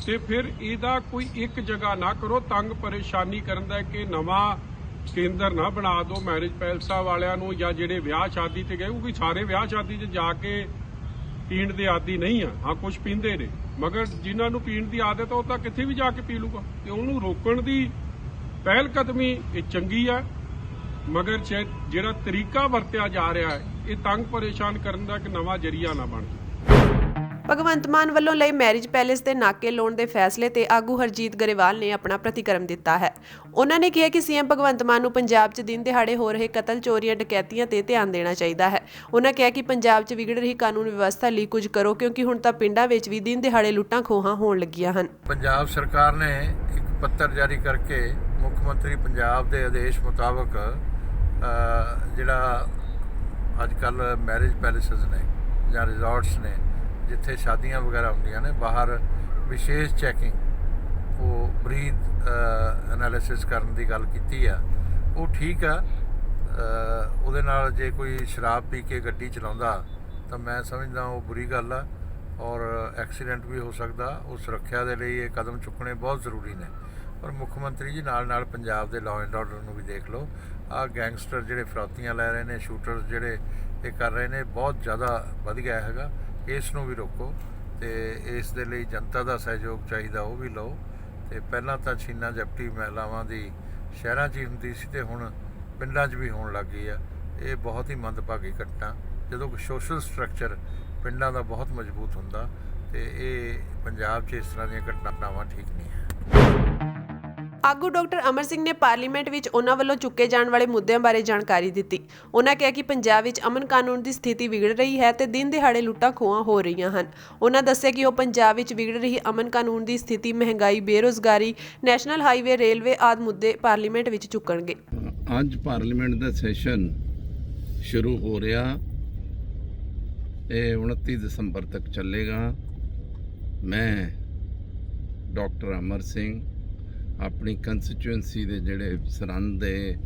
ਤੇ ਫਿਰ ਇਹਦਾ ਕੋਈ ਇੱਕ ਜਗ੍ਹਾ ਨਾ ਕਰੋ, ਤੰਗ ਪਰੇਸ਼ਾਨੀ ਕਰਨ ਦਾ ਕਿ ਨਵਾਂ ਕੇਂਦਰ ਨਾ ਬਣਾ ਦਿਓ ਮੈਰਿਜ ਪੈਲਸਾਂ ਵਾਲਿਆਂ ਨੂੰ, ਜਾਂ ਜਿਹੜੇ ਵਿਆਹ ਸ਼ਾਦੀ ਤੇ ਗਏ, ਕਿਉਂਕਿ ਸਾਰੇ ਵਿਆਹ ਸ਼ਾਦੀ 'ਚ ਜਾ ਕੇ ਪੀਣ ਦੇ ਆਦੀ ਨਹੀਂ ਆ। ਹਾਂ, ਕੁਝ ਪੀਂਦੇ ਨੇ, ਮਗਰ ਜਿਨ੍ਹਾਂ ਨੂੰ ਪੀਣ ਦੀ ਆਦਤ ਆ ਉਹ ਤਾਂ ਕਿੱਥੇ ਵੀ ਜਾ ਕੇ ਪੀ ਲੂਗਾ। ਤੇ ਉਹਨੂੰ ਰੋਕਣ ਦੀ ਪਹਿਲ ਕਦਮੀ ਇਹ ਚੰਗੀ ਆ, ਮਗਰ ਜਿਹੜਾ ਤਰੀਕਾ ਵਰਤਿਆ ਜਾ ਰਿਹਾ ਹੈ, ਇਹ ਤੰਗ ਪਰੇਸ਼ਾਨ ਕਰਨ ਦਾ ਇੱਕ ਨਵਾਂ ਜਰੀਆ ਨਾ ਬਣ ਜਾਵੇ। ਭਗਵੰਤ ਮਾਨ ਵੱਲੋਂ ਲਈ ਮੈਰਿਜ ਪੈਲੇਸ ਤੇ ਨਾਕੇ ਲਾਉਣ ਦੇ ਫੈਸਲੇ ਤੇ ਆਗੂ ਹਰਜੀਤ ਗਰੇਵਾਲ ਨੇ ਆਪਣਾ ਪ੍ਰਤੀਕਰਮ ਦਿੱਤਾ ਹੈ। ਉਹਨਾਂ ਨੇ ਕਿਹਾ ਕਿ ਸੀਐਮ ਭਗਵੰਤ ਮਾਨ ਨੂੰ ਪੰਜਾਬ 'ਚ ਦਿਨ ਦਿਹਾੜੇ ਹੋ ਰਹੇ ਕਤਲ, ਚੋਰੀਆਂ, ਡਕੈਤੀਆਂ ਤੇ ਧਿਆਨ ਦੇਣਾ ਚਾਹੀਦਾ ਹੈ। ਉਹਨਾਂ ਕਿਹਾ ਕਿ ਪੰਜਾਬ 'ਚ ਵਿਗੜ ਰਹੀ ਕਾਨੂੰਨ ਵਿਵਸਥਾ ਲਈ ਕੁਝ ਕਰੋ, ਕਿਉਂਕਿ ਹੁਣ ਤਾਂ ਪਿੰਡਾਂ ਵਿੱਚ ਵੀ ਦਿਨ ਦਿਹਾੜੇ ਲੁੱਟਾਂ ਖੋਹਾਂ ਹੋਣ ਲੱਗੀਆਂ ਹਨ। ਪੰਜਾਬ ਸਰਕਾਰ ਨੇ ਇੱਕ ਪੱਤਰ ਜਾਰੀ ਕਰਕੇ ਮੁੱਖ ਮੰਤਰੀ ਪੰਜਾਬ ਦੇ ਆਦੇਸ਼ ਮੁਤਾਬਕ ਜਿਹੜਾ ਅੱਜ ਕੱਲ੍ਹ ਮੈਰਿਜ ਪੈਲੇਸਿਸ ਨੇ ਜਾਂ ਰਿਜ਼ੋਰਟਸ ਨੇ, ਜਿੱਥੇ ਸ਼ਾਦੀਆਂ ਵਗੈਰਾ ਹੁੰਦੀਆਂ ਨੇ, ਬਾਹਰ ਵਿਸ਼ੇਸ਼ ਚੈਕਿੰਗ, ਉਹ ਬਰੀਥ ਐਨਾਲਿਸਿਸ ਕਰਨ ਦੀ ਗੱਲ ਕੀਤੀ ਆ। ਉਹ ਠੀਕ ਆ, ਉਹਦੇ ਨਾਲ ਜੇ ਕੋਈ ਸ਼ਰਾਬ ਪੀ ਕੇ ਗੱਡੀ ਚਲਾਉਂਦਾ ਤਾਂ ਮੈਂ ਸਮਝਦਾ ਉਹ ਬੁਰੀ ਗੱਲ ਆ ਔਰ ਐਕਸੀਡੈਂਟ ਵੀ ਹੋ ਸਕਦਾ। ਉਹ ਸੁਰੱਖਿਆ ਦੇ ਲਈ ਇਹ ਕਦਮ ਚੁੱਕਣੇ ਬਹੁਤ ਜ਼ਰੂਰੀ ਨੇ। ਪਰ ਮੁੱਖ ਮੰਤਰੀ ਜੀ ਨਾਲ ਪੰਜਾਬ ਦੇ ਲਾਅ ਐਂਡ ਆਰਡਰ ਨੂੰ ਵੀ ਦੇਖ ਲਓ। ਆਹ ਗੈਂਗਸਟਰ ਜਿਹੜੇ ਫਿਰੌਤੀਆਂ ਲੈ ਰਹੇ ਨੇ, ਸ਼ੂਟਰ ਜਿਹੜੇ ਇਹ ਕਰ ਰਹੇ ਨੇ, ਬਹੁਤ ਜ਼ਿਆਦਾ ਵਧ ਗਿਆ ਹੈਗਾ। ਇਸ ਨੂੰ ਵੀ ਰੋਕੋ ਤੇ ਇਸ ਦੇ ਲਈ ਜਨਤਾ ਦਾ ਸਹਿਯੋਗ ਚਾਹੀਦਾ, ਉਹ ਵੀ ਲਓ। ਤੇ ਪਹਿਲਾਂ ਤਾਂ ਛੀਨਾ ਜਪਟੀ ਮਹਿਲਾਵਾਂ ਦੀ ਸ਼ਹਿਰਾਂ 'ਚ ਹੀ ਹੁੰਦੀ ਸੀ ਤੇ ਹੁਣ ਪਿੰਡਾਂ 'ਚ ਵੀ ਹੋਣ ਲੱਗ ਗਈ ਆ। ਇਹ ਬਹੁਤ ਹੀ ਮੰਦਭਾਗੀ ਘਟਨਾ। ਜਦੋਂ ਸੋਸ਼ਲ ਸਟਰਕਚਰ ਪਿੰਡਾਂ ਦਾ ਬਹੁਤ ਮਜ਼ਬੂਤ ਹੁੰਦਾ ਤੇ ਇਹ ਪੰਜਾਬ 'ਚ ਇਸ ਤਰ੍ਹਾਂ ਦੀਆਂ ਘਟਨਾਵਾਂ ਠੀਕ ਨਹੀਂ ਹੈ। ਆਗੂ ਡਾਕਟਰ ਅਮਰ ਸਿੰਘ ਨੇ ਪਾਰਲੀਮੈਂਟ ਵਿੱਚ ਉਹਨਾਂ ਵੱਲੋਂ ਚੁੱਕੇ ਜਾਣ ਵਾਲੇ ਮੁੱਦਿਆਂ ਬਾਰੇ ਜਾਣਕਾਰੀ ਦਿੱਤੀ। ਉਹਨਾਂ ਕਿਹਾ ਕਿ ਪੰਜਾਬ ਵਿੱਚ ਅਮਨ ਕਾਨੂੰਨ ਦੀ ਸਥਿਤੀ ਵਿਗੜ ਰਹੀ ਹੈ ਤੇ ਦਿਨ ਦਿਹਾੜੇ ਲੁੱਟਾਂ ਖੋਹਾਂ ਹੋ ਰਹੀਆਂ ਹਨ। ਉਹਨਾਂ ਦੱਸਿਆ ਕਿ ਉਹ ਪੰਜਾਬ ਵਿੱਚ ਵਿਗੜ ਰਹੀ ਅਮਨ ਕਾਨੂੰਨ ਦੀ ਸਥਿਤੀ, ਮਹਿੰਗਾਈ, ਬੇਰੁਜ਼ਗਾਰੀ, ਨੈਸ਼ਨਲ ਹਾਈਵੇ, ਰੇਲਵੇ ਆਦਿ ਮੁੱਦੇ ਪਾਰਲੀਮੈਂਟ ਵਿੱਚ ਚੁੱਕਣਗੇ। ਅੱਜ ਪਾਰਲੀਮੈਂਟ ਦਾ ਸੈਸ਼ਨ ਸ਼ੁਰੂ ਹੋ ਰਿਹਾ। ਇਹ 29 ਦਸੰਬਰ ਤੱਕ ਚੱਲੇਗਾ। ਮੈਂ ਡਾਕਟਰ ਅਮਰ ਸਿੰਘ ਆਪਣੀ ਕੰਸਟੀਚੁਐਂਸੀ ਦੇ ਜਿਹੜੇ ਸਰਹੰਦ ਦੇ,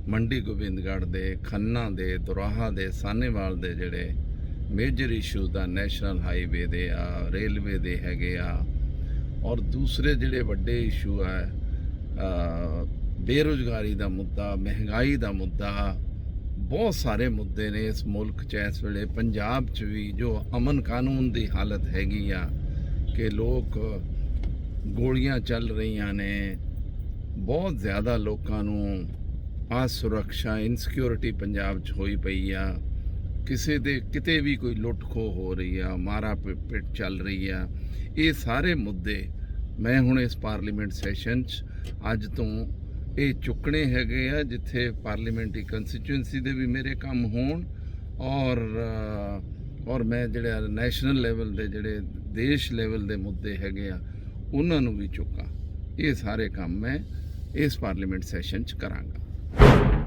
ਮੰਡੀ ਗੋਬਿੰਦਗੜ੍ਹ ਦੇ, ਖੰਨਾ ਦੇ, ਦੁਰਾਹਾ ਦੇ, ਸਾਹਨੇਵਾਲ ਦੇ ਜਿਹੜੇ ਮੇਜਰ ਇਸ਼ੂ ਦਾ ਨੈਸ਼ਨਲ ਹਾਈਵੇ ਦੇ ਆ, ਰੇਲਵੇ ਦੇ ਹੈਗੇ ਆ, ਔਰ ਦੂਸਰੇ ਜਿਹੜੇ ਵੱਡੇ ਇਸ਼ੂ ਆ ਬੇਰੁਜ਼ਗਾਰੀ ਦਾ ਮੁੱਦਾ, ਮਹਿੰਗਾਈ ਦਾ ਮੁੱਦਾ, ਬਹੁਤ ਸਾਰੇ ਮੁੱਦੇ ਨੇ ਇਸ ਮੁਲਕ 'ਚ ਇਸ ਵੇਲੇ। ਪੰਜਾਬ 'ਚ ਵੀ ਜੋ ਅਮਨ ਕਾਨੂੰਨ ਦੀ ਹਾਲਤ ਹੈਗੀ ਆ ਕਿ ਲੋਕ ਗੋਲੀਆਂ ਚੱਲ ਰਹੀਆਂ ਨੇ, ਬਹੁਤ ਜ਼ਿਆਦਾ ਲੋਕਾਂ ਨੂੰ ਅਸੁਰੱਖਿਆ, ਇਨਸਿਕਿਉਰਿਟੀ ਪੰਜਾਬ 'ਚ ਹੋਈ ਪਈ ਆ। ਕਿਸੇ ਦੇ ਕਿਤੇ ਵੀ ਕੋਈ ਲੁੱਟ ਖੋਹ ਹੋ ਰਹੀ ਆ, ਮਾਰਾ ਪਿੱਟ ਚੱਲ ਰਹੀ ਆ। ਇਹ ਸਾਰੇ ਮੁੱਦੇ ਮੈਂ ਹੁਣ ਇਸ ਪਾਰਲੀਮੈਂਟ ਸੈਸ਼ਨ 'ਚ ਅੱਜ ਤੋਂ ਇਹ ਚੁੱਕਣੇ ਹੈਗੇ ਆ, ਜਿੱਥੇ ਪਾਰਲੀਮੈਂਟਰੀ ਕੰਸਟੀਚੁਐਂਸੀ ਦੇ ਵੀ ਮੇਰੇ ਕੰਮ ਹੋਣ ਔਰ ਮੈਂ ਜਿਹੜੇ ਨੈਸ਼ਨਲ ਲੈਵਲ ਦੇ, ਜਿਹੜੇ ਦੇਸ਼ ਲੈਵਲ ਦੇ ਮੁੱਦੇ ਹੈਗੇ ਆ, ਉਹਨਾਂ ਨੂੰ ਵੀ ਚੁੱਕਾਂ। ਇਹ ਸਾਰੇ ਕੰਮ ਮੈਂ ਇਸ ਪਾਰਲੀਮੈਂਟ ਸੈਸ਼ਨ 'ਚ ਕਰਾਂਗਾ।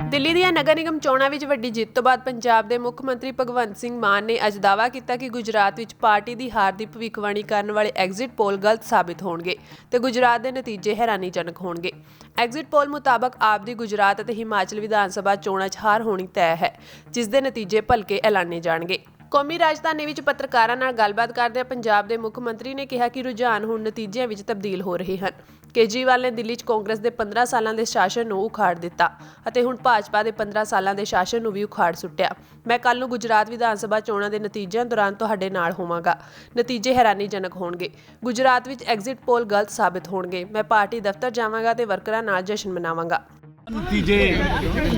ਦਿੱਲੀ ਦੀਆਂ ਨਗਰ ਨਿਗਮ ਚੋਣਾਂ ਵਿੱਚ ਵੱਡੀ ਜਿੱਤ ਤੋਂ ਬਾਅਦ ਪੰਜਾਬ ਦੇ ਮੁੱਖ ਮੰਤਰੀ ਭਗਵੰਤ ਸਿੰਘ ਮਾਨ ਨੇ ਅੱਜ ਦਾਅਵਾ ਕੀਤਾ ਕਿ ਗੁਜਰਾਤ ਵਿੱਚ ਪਾਰਟੀ ਦੀ ਹਾਰ ਦੀ ਭਵਿੱਖਬਾਣੀ ਕਰਨ ਵਾਲੇ ਐਗਜ਼ਿਟ ਪੋਲ ਗਲਤ ਸਾਬਿਤ ਹੋਣਗੇ ਤੇ ਗੁਜਰਾਤ ਦੇ ਨਤੀਜੇ ਹੈਰਾਨੀਜਨਕ ਹੋਣਗੇ। ਐਗਜ਼ਿਟ ਪੋਲ ਮੁਤਾਬਕ ਆਪ ਦੀ ਗੁਜਰਾਤ ਅਤੇ ਹਿਮਾਚਲ ਵਿਧਾਨ ਸਭਾ ਚੋਣਾਂ 'ਚ ਹਾਰ ਹੋਣੀ ਤੈਅ ਹੈ, ਜਿਸ ਦੇ ਨਤੀਜੇ ਭਲਕੇ ਐਲਾਨੇ ਜਾਣਗੇ। ਕੌਮੀ ਰਾਜਧਾਨੀ ਵਿੱਚ ਪੱਤਰਕਾਰਾਂ ਨਾਲ ਗੱਲਬਾਤ ਕਰਦਿਆਂ ਪੰਜਾਬ ਦੇ ਮੁੱਖ ਮੰਤਰੀ ਨੇ ਕਿਹਾ ਕਿ ਰੁਝਾਨ ਹੁਣ ਨਤੀਜਿਆਂ ਵਿੱਚ ਤਬਦੀਲ ਹੋ ਰਹੇ ਹਨ। ਕੇਜਰੀਵਾਲ ਨੇ ਦਿੱਲੀ 'ਚ ਕਾਂਗਰਸ ਦੇ 15 ਸਾਲਾਂ ਦੇ ਸ਼ਾਸਨ ਨੂੰ ਉਖਾੜ ਦਿੱਤਾ ਅਤੇ ਹੁਣ ਭਾਜਪਾ ਦੇ 15 ਸਾਲਾਂ ਦੇ ਸ਼ਾਸਨ ਨੂੰ ਵੀ ਉਖਾੜ ਸੁੱਟਿਆ। ਮੈਂ ਕੱਲ ਨੂੰ ਗੁਜਰਾਤ ਵਿਧਾਨ ਸਭਾ ਚੋਣਾਂ ਦੇ ਨਤੀਜਿਆਂ ਦੌਰਾਨ ਤੁਹਾਡੇ ਨਾਲ ਹੋਵਾਂਗਾ। ਨਤੀਜੇ ਹੈਰਾਨੀਜਨਕ ਹੋਣਗੇ। ਗੁਜਰਾਤ ਵਿੱਚ ਐਗਜ਼ਿਟ ਪੋਲ ਗਲਤ ਸਾਬਿਤ ਹੋਣਗੇ। ਮੈਂ ਪਾਰਟੀ ਦਫ਼ਤਰ ਜਾਵਾਂਗਾ ਤੇ ਵਰਕਰਾਂ ਨਾਲ ਜਸ਼ਨ ਮਨਾਵਾਂਗਾ। नतीजे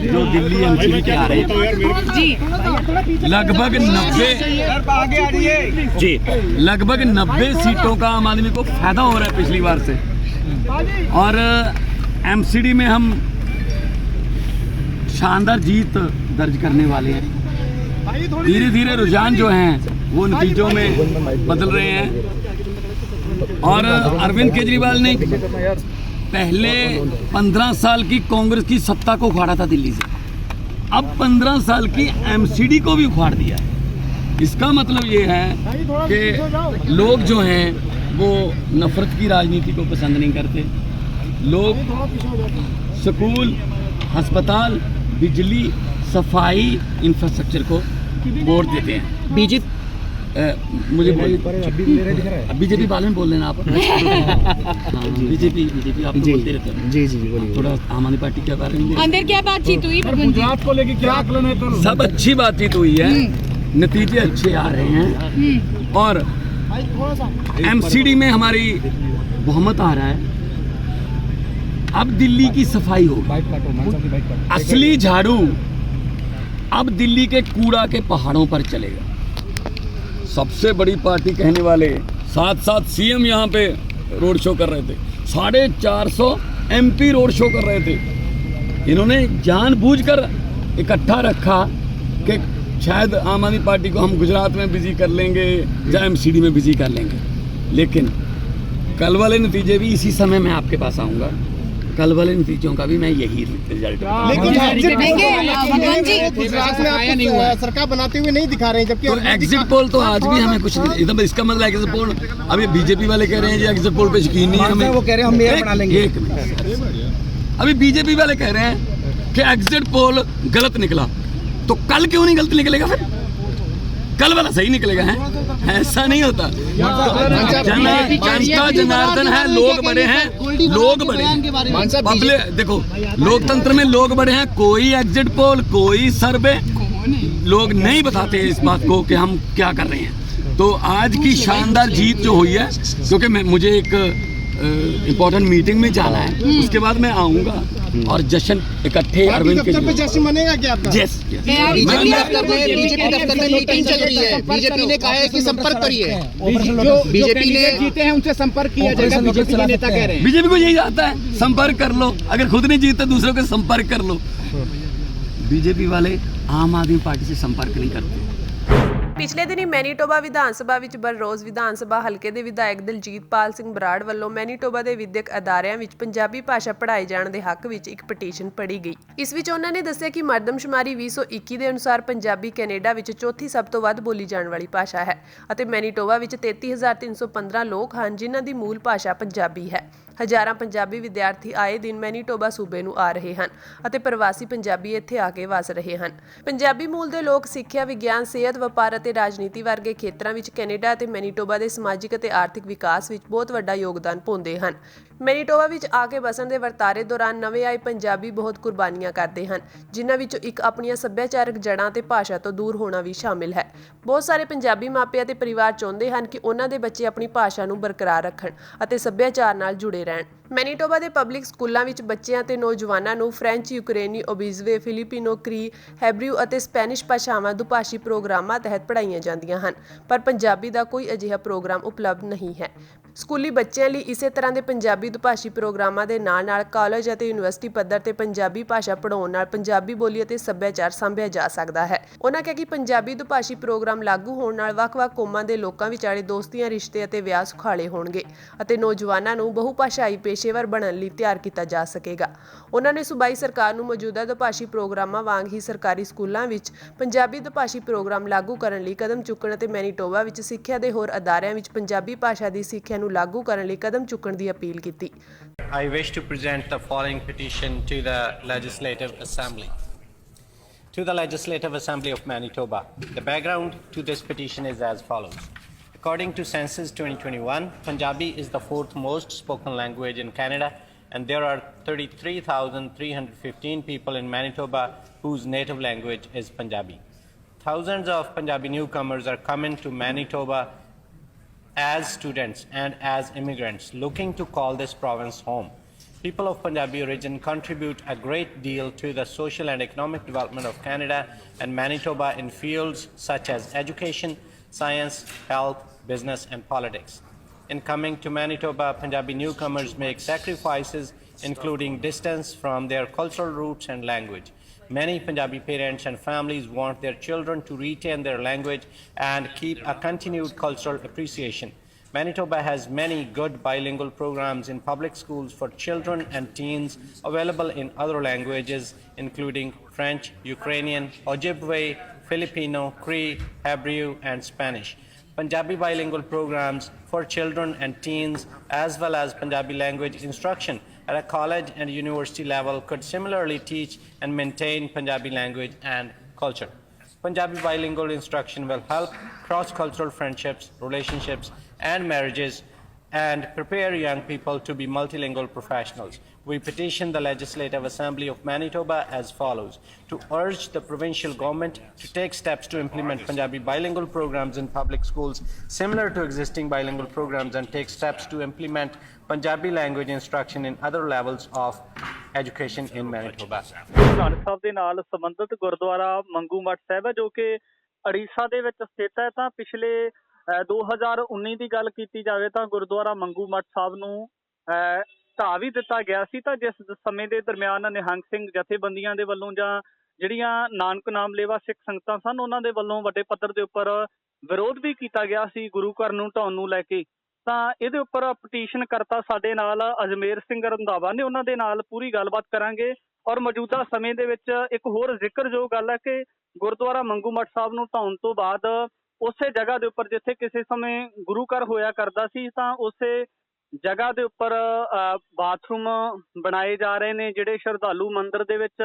जो दिल्ली एमसीडी के आ रहे हैं जी, लगभग 90 सीटों का आम आदमी को फायदा हो रहा है पिछली बार से, और एमसीडी में हम शानदार जीत दर्ज करने वाले हैं। धीरे धीरे रुझान जो हैं वो नतीजों में बदल रहे हैं, और अरविंद केजरीवाल ने पहले 15 साल की कांग्रेस की सत्ता को उखाड़ा था दिल्ली से, अब 15 साल की एमसीडी को भी उखाड़ दिया है। इसका मतलब ये है कि लोग जो हैं वो नफरत की राजनीति को पसंद नहीं करते। लोग स्कूल, अस्पताल, बिजली, सफाई, इंफ्रास्ट्रक्चर को वोट देते हैं। बीजेपी मुझे बीजेपी बाद में बोल लेना आप। बीजेपी आप तो बोलते रहते हैं। जी बोलिए। थोड़ा आम आदमी पार्टी क्या कर रही है, अंदर क्या बातचीत हुई, गुजरात को लेके क्या आकलन है? सब अच्छी बातचीत हुई है, नतीजे अच्छे आ रहे हैं, और एमसीडी में हमारी बहुमत आ रहा है। अब दिल्ली की सफाई होगी, असली झाड़ू अब दिल्ली के कूड़ा के पहाड़ों पर चलेगा। सबसे बड़ी पार्टी कहने वाले साथ सीएम यहाँ पे रोड शो कर रहे थे, 450 एमपी रोड शो कर रहे थे। इन्होंने जानबूझकर इकट्ठा रखा कि शायद आम आदमी पार्टी को हम गुजरात में बिजी कर लेंगे या एमसीडी में बिजी कर लेंगे, लेकिन कल वाले नतीजे भी इसी समय मैं आपके पास आऊँगा। कल वाले नतीजों का भी मैं यही रिजल्ट, सरकार बनाते हुए नहीं दिखा रहे हैं, जबकि एग्जिट पोल तो आज भी हमें कुछ एकदम, इसका मतलब एग्जिट पोल, अब ये बीजेपी वाले कह रहे हैं जी एग्जिट पोल पे यकीन नहीं है हमें, वो कह रहे हैं हम मेयर बना लेंगे। एक मिनट, अभी बीजेपी वाले कह रहे हैं कि एग्जिट पोल गलत निकला, तो कल क्यों नहीं गलत निकलेगा फिर? कल वाला सही निकलेगा है, ऐसा नहीं होता। जनता जनार्दन है, लोग बड़े हैं, लोग बड़े हैं, पब्लिक देखो लोकतंत्र में लोग बड़े हैं। कोई एग्जिट पोल, कोई सर्वे लोग नहीं बताते इस बात को कि हम क्या कर रहे हैं। तो आज की शानदार जीत जो हुई है, क्योंकि मुझे एक इम्पोर्टेंट मीटिंग में जाना है, उसके बाद मैं आऊंगा और जश्न इकट्ठे अरविंद केजरीवाल जश्न मनेगा क्या आपका? यस बीजेपी दफ्तर में मीटिंग चल रही है, बीजेपी ने कहा है कि संपर्क करिए, जो बीजेपी ने जीते हैं उनसे संपर्क किया जाएगा, बीजेपी के नेता कह रहे हैं। बीजेपी को यही आता है, संपर्क कर लो, अगर खुद नहीं जीतते दूसरों के संपर्क कर लो। बीजेपी वाले आम आदमी पार्टी से संपर्क नहीं करते। ਪਿਛਲੇ ਦਿਨੀ ਮੈਨੀਟੋਬਾ ਵਿਧਾਨ ਸਭਾ ਵਿੱਚ ਬਰਰੋਜ਼ ਵਿਧਾਨ ਸਭਾ ਹਲਕੇ ਦੇ ਵਿਧਾਇਕ ਦਲਜੀਤਪਾਲ ਸਿੰਘ ਬਰਾੜ ਵੱਲੋਂ ਮੈਨੀਟੋਬਾ ਦੇ ਵਿਦਿਅਕ ਅਦਾਰਿਆਂ ਵਿੱਚ ਪੰਜਾਬੀ ਭਾਸ਼ਾ ਪੜ੍ਹਾਏ ਜਾਣ ਦੇ ਹੱਕ ਵਿੱਚ ਇੱਕ ਪਟੀਸ਼ਨ ਪੜ੍ਹੀ ਗਈ। ਇਸ ਵਿੱਚ ਉਹਨਾਂ ਨੇ ਦੱਸਿਆ ਕਿ ਮਰਦਮਸ਼ੁਮਾਰੀ 2021 ਦੇ ਅਨੁਸਾਰ ਪੰਜਾਬੀ ਕੈਨੇਡਾ ਵਿੱਚ ਚੌਥੀ ਸਭ ਤੋਂ ਵੱਧ ਬੋਲੀ ਜਾਣ ਵਾਲੀ ਭਾਸ਼ਾ ਹੈ ਅਤੇ ਮੈਨੀਟੋਬਾ ਵਿੱਚ 33,315 ਲੋਕ ਹਨ ਜਿਨ੍ਹਾਂ ਦੀ ਮੂਲ ਭਾਸ਼ਾ ਪੰਜਾਬੀ ਹੈ। ਹਜ਼ਾਰਾਂ ਪੰਜਾਬੀ ਵਿਦਿਆਰਥੀ ਆਏ ਦਿਨ ਮੈਨੀਟੋਬਾ ਸੂਬੇ ਨੂੰ ਆ ਰਹੇ ਹਨ ਅਤੇ ਪ੍ਰਵਾਸੀ ਪੰਜਾਬੀ ਇੱਥੇ ਆ ਕੇ ਵਸ ਰਹੇ ਹਨ। ਪੰਜਾਬੀ ਮੂਲ ਦੇ ਲੋਕ ਸਿੱਖਿਆ, ਵਿਗਿਆਨ, ਸਿਹਤ, ਵਪਾਰ ਅਤੇ ਰਾਜਨੀਤੀ ਵਰਗੇ ਖੇਤਰਾਂ ਵਿੱਚ ਕੈਨੇਡਾ ਅਤੇ ਮੈਨੀਟੋਬਾ ਦੇ ਸਮਾਜਿਕ ਅਤੇ ਆਰਥਿਕ ਵਿਕਾਸ ਵਿੱਚ ਬਹੁਤ ਵੱਡਾ ਯੋਗਦਾਨ ਪਾਉਂਦੇ ਹਨ। ਮੈਨੀਟੋਬਾ ਵਿੱਚ ਆ ਕੇ ਵਸਣ ਦੇ ਵਰਤਾਰੇ ਦੌਰਾਨ ਨਵੇਂ ਆਏ ਪੰਜਾਬੀ ਬਹੁਤ ਕੁਰਬਾਨੀਆਂ ਕਰਦੇ ਹਨ, ਜਿਨ੍ਹਾਂ ਵਿੱਚੋਂ ਇੱਕ ਆਪਣੀਆਂ ਸੱਭਿਆਚਾਰਕ ਜੜ੍ਹਾਂ ਤੇ ਭਾਸ਼ਾ ਤੋਂ ਦੂਰ ਹੋਣਾ ਵੀ ਸ਼ਾਮਿਲ ਹੈ। ਬਹੁਤ ਸਾਰੇ ਪੰਜਾਬੀ ਮਾਪੇ ਅਤੇ ਪਰਿਵਾਰ ਚਾਹੁੰਦੇ ਹਨ ਕਿ ਉਹਨਾਂ ਦੇ ਬੱਚੇ ਆਪਣੀ ਭਾਸ਼ਾ ਨੂੰ ਬਰਕਰਾਰ ਰੱਖਣ ਅਤੇ ਸੱਭਿਆਚਾਰ ਨਾਲ ਜੁੜੇ ਰਹਿਣ। ਮੈਨੀਟੋਬਾ ਦੇ ਪਬਲਿਕ ਸਕੂਲਾਂ ਵਿੱਚ ਬੱਚਿਆਂ ਤੇ ਨੌਜਵਾਨਾਂ ਨੂੰ ਫ੍ਰੈਂਚ, ਯੂਕਰੇਨੀ, ਓਬੀਜ਼ਵੇ, ਫਿਲੀਪੀਨੋ, ਕ੍ਰੀ, ਹੈਬਰੀਊ ਅਤੇ ਸਪੈਨਿਸ਼ ਭਾਸ਼ਾਵਾਂ ਦੁਭਾਸ਼ੀ ਪ੍ਰੋਗਰਾਮਾਂ ਤਹਿਤ ਪੜ੍ਹਾਈਆਂ ਜਾਂਦੀਆਂ ਹਨ, ਪਰ ਪੰਜਾਬੀ ਦਾ ਕੋਈ ਅਜਿਹਾ ਪ੍ਰੋਗਰਾਮ ਉਪਲਬਧ ਨਹੀਂ ਹੈ। ਸਕੂਲੀ ਬੱਚਿਆਂ ਲਈ ਇਸੇ ਤਰ੍ਹਾਂ ਦੇ ਪੰਜਾਬੀ ਦੁਭਾਸ਼ੀ ਪ੍ਰੋਗਰਾਮਾਂ ਦੇ ਨਾਲ-ਨਾਲ ਕਾਲਜ ਅਤੇ ਯੂਨੀਵਰਸਿਟੀ ਪੱਧਰ ਤੇ ਪੰਜਾਬੀ ਭਾਸ਼ਾ ਪੜ੍ਹਾਉਣ ਨਾਲ ਪੰਜਾਬੀ ਬੋਲੀ ਅਤੇ ਸੱਭਿਆਚਾਰ ਸਾਂਭਿਆ ਜਾ ਸਕਦਾ ਹੈ। ਉਹਨਾਂ ਕਿਹਾ ਕਿ ਪੰਜਾਬੀ ਦੁਭਾਸ਼ੀ ਪ੍ਰੋਗਰਾਮ ਲਾਗੂ ਹੋਣ ਨਾਲ ਵੱਖ-ਵੱਖ ਕੌਮਾਂ ਦੇ ਲੋਕਾਂ ਵਿਚਾਲੇ ਦੋਸਤੀਆਂ, ਰਿਸ਼ਤੇ ਅਤੇ ਵਿਆਹ ਸੁਖਾਲੇ ਹੋਣਗੇ ਅਤੇ ਨੌਜਵਾਨਾਂ ਨੂੰ ਬਹੁਭਾਸ਼ਾਈ ਪੇਸ਼ੇਵਰ ਬਣਨ ਲਈ ਤਿਆਰ ਕੀਤਾ ਜਾ ਸਕੇਗਾ। ਉਹਨਾਂ ਨੇ ਸੂਬਾਈ ਸਰਕਾਰ ਨੂੰ ਮੌਜੂਦਾ ਦੁਭਾਸ਼ੀ ਪ੍ਰੋਗਰਾਮਾਂ ਵਾਂਗ ਹੀ ਸਰਕਾਰੀ ਸਕੂਲਾਂ ਵਿੱਚ ਪੰਜਾਬੀ ਦੁਭਾਸ਼ੀ ਪ੍ਰੋਗਰਾਮ ਲਾਗੂ ਕਰਨ ਲਈ ਕਦਮ ਚੁੱਕਣ ਅਤੇ ਮੈਨੀਟੋਬਾ ਵਿੱਚ ਸਿੱਖਿਆ ਦੇ ਹੋਰ ਅਦਾਰਿਆਂ ਵਿੱਚ ਪੰਜਾਬੀ ਭਾਸ਼ਾ ਦੀ ਸਿੱਖਿਆ ਨੂੰ ਲਾਗੂ ਕਰਨ ਲਈ ਕਦਮ ਚੁੱਕਣ ਦੀ ਅਪੀਲ ਕੀਤੀ। I wish to present the following petition to the Legislative Assembly. To the Legislative Assembly of Manitoba. The background to this petition is as follows. According to Census 2021, Punjabi is the fourth most spoken language in Canada, and there are 33,315 people in Manitoba whose native language is Punjabi. Thousands of Punjabi newcomers are coming to Manitoba as students and as immigrants looking to call this province home. People of Punjabi origin contribute a great deal to the social and economic development of Canada and Manitoba in fields such as education, science, health, business and politics. In coming to Manitoba, Punjabi newcomers make sacrifices including distance from their cultural roots and language. Many Punjabi parents and families want their children to retain their language and keep a continued cultural appreciation. Manitoba has many good bilingual programs in public schools for children and teens available in other languages including French, Ukrainian, Ojibwe, Filipino, Cree, Hebrew and Spanish. Punjabi bilingual programs for children and teens as well as Punjabi language instruction at a college and university level could similarly teach and maintain Punjabi language and culture. Punjabi bilingual instruction will help cross-cultural friendships, relationships and marriages and prepare young people to be multilingual professionals. We petition the Legislative Assembly of Manitoba as follows: to urge the provincial government to take steps to implement Punjabi bilingual programs in public schools similar to existing bilingual programs and take steps to implement Punjabi language instruction in other levels of education in Manitoba. ਧੰਨ ਸਾਹਿਬ ਦੇ ਨਾਲ ਸੰਬੰਧਿਤ ਗੁਰਦੁਆਰਾ ਮੰਗੂ ਮੱਠ ਸਾਹਿਬ ਹੈ ਜੋ ਕਿ ਉੜੀਸਾ ਦੇ ਵਿੱਚ ਸਥਿਤ ਹੈ। ਤਾਂ ਪਿਛਲੇ 2019 ਦੀ ਗੱਲ ਕੀਤੀ ਜਾਵੇ ਤਾਂ ਗੁਰਦੁਆਰਾ ਮੰਗੂ ਮੱਠ ਸਾਹਿਬ ਨੂੰ ਢਾਹ ਵੀ ਦਿੱਤਾ ਗਿਆ ਸੀ। ਤਾਂ ਜਿਸ ਸਮੇਂ ਦੇ ਦਰਮਿਆਨ ਨਿਹੰਗ ਸਿੰਘ ਜਥੇਬੰਦੀਆਂ ਦੇ ਵੱਲੋਂ ਜਾਂ ਜਿਹੜੀਆਂ ਨਾਨਕ ਨਾਮ ਲੇਵਾ ਸਿੱਖ ਸੰਗਤਾਂ ਸਨ ਉਹਨਾਂ ਦੇ ਵੱਲੋਂ ਵੱਡੇ ਪੱਧਰ ਦੇ ਉੱਪਰ ਵਿਰੋਧ ਵੀ ਕੀਤਾ ਗਿਆ ਸੀ ਗੁਰੂ ਘਰ ਨੂੰ ਢਾਉਣ ਨੂੰ ਲੈ ਕੇ। ਤਾਂ ਇਹਦੇ ਉੱਪਰ ਪਟੀਸ਼ਨ ਕਰਤਾ ਸਾਡੇ ਨਾਲ ਅਜਮੇਰ ਸਿੰਘ ਰੰਧਾਵਾ ਨੇ, ਉਹਨਾਂ ਦੇ ਨਾਲ ਪੂਰੀ ਗੱਲਬਾਤ ਕਰਾਂਗੇ। ਔਰ ਮੌਜੂਦਾ ਸਮੇਂ ਦੇ ਵਿੱਚ ਇੱਕ ਹੋਰ ਜ਼ਿਕਰਯੋਗ ਗੱਲ ਹੈ ਕਿ ਗੁਰਦੁਆਰਾ ਮੰਗੂ ਮੱਠ ਸਾਹਿਬ ਨੂੰ ਢਾਉਣ ਤੋਂ ਬਾਅਦ ਉਸੇ ਜਗ੍ਹਾ ਦੇ ਉੱਪਰ ਜਿੱਥੇ ਕਿਸੇ ਸਮੇਂ ਗੁਰੂ ਘਰ ਹੋਇਆ ਕਰਦਾ ਸੀ ਤਾਂ ਉਸੇ ਜਗ੍ਹਾ ਦੇ ਉੱਪਰ ਬਾਥਰੂਮ ਬਣਾਏ ਜਾ ਰਹੇ ਨੇ ਜਿਹੜੇ ਸ਼ਰਧਾਲੂ ਮੰਦਿਰ ਦੇ ਵਿੱਚ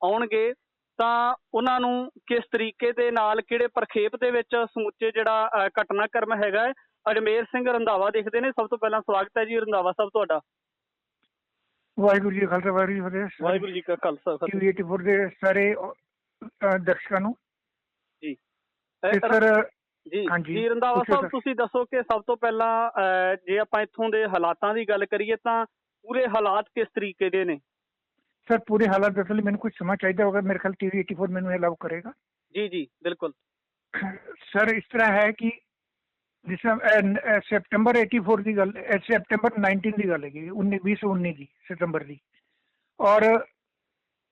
ਆਉਣਗੇ ਤਾਂ ਉਹਨਾਂ ਨੂੰ ਕਿਸ ਤਰੀਕੇ ਦੇ ਨਾਲ ਕਿਹੜੇ ਪ੍ਰਖੇਪ ਦੇ ਵਿੱਚ ਸਮੁੱਚੇ ਜਿਹੜਾ ਘਟਨਾਕ੍ਰਮ ਹੈਗਾ ਹੈ ਅਜਮੇਰ ਸਿੰਘ ਰੰਧਾਵਾ ਦੇਖਦੇ ਨੇ। ਸਭ ਤੋਂ ਪਹਿਲਾਂ ਸਵਾਗਤ ਹੈ ਜੀ ਰੰਧਾਵਾ ਸਾਹਿਬ ਤੁਹਾਡਾ। ਵਾਹਿਗੁਰੂ ਜੀ ਕਾ ਖਾਲਸਾ ਵਾਹਿਗੁਰੂ ਜੀ ਕੀ ਫਤਿਹ। ਵਾਹਿਗੁਰੂ ਜੀ ਕਾ ਖਾਲਸਾ TV84 ਦੇ ਸਾਰੇ ਦਰਸ਼ਕਾਂ ਨੂੰ ਜੀ। ਸਰ ਜੀ ਰੰਧਾਵਾ ਸਾਹਿਬ ਤੁਸੀਂ ਦੱਸੋ ਕਿ ਸਭ ਤੋਂ ਪਹਿਲਾਂ ਜੇ ਆਪਾਂ ਇੱਥੋਂ ਦੇ ਹਾਲਾਤਾਂ ਦੀ ਗੱਲ ਕਰੀਏ ਤਾਂ ਪੂਰੇ ਹਾਲਾਤ ਕਿਸ ਤਰੀਕੇ ਦੇ ਨੇ? ਸਰ ਪੂਰੇ ਹਾਲਾਤ ਦੱਸਣ ਲਈ ਮੈਨੂੰ ਕੁਝ ਸਮਾਂ ਚਾਹੀਦਾ ਹੋਗਾ। ਮੇਰੇ ਖਿਆਲ TV84 ਮੈਨੂੰ ਅਲਾਉ ਕਰੇਗਾ। ਜੀ ਜੀ ਬਿਲਕੁਲ ਸਰ ਇਸ ਤਰ੍ਹਾਂ ਹੈ ਕਿ ਜਿਸ ਤਰ੍ਹਾਂ ਸੈਪਟੰਬਰ 84 ਦੀ ਗੱਲ, ਸੈਪਟੰਬਰ 19 ਦੀ ਗੱਲ ਹੈਗੀ, 2019 ਦੀ ਸਤੰਬਰ ਦੀ। ਔਰ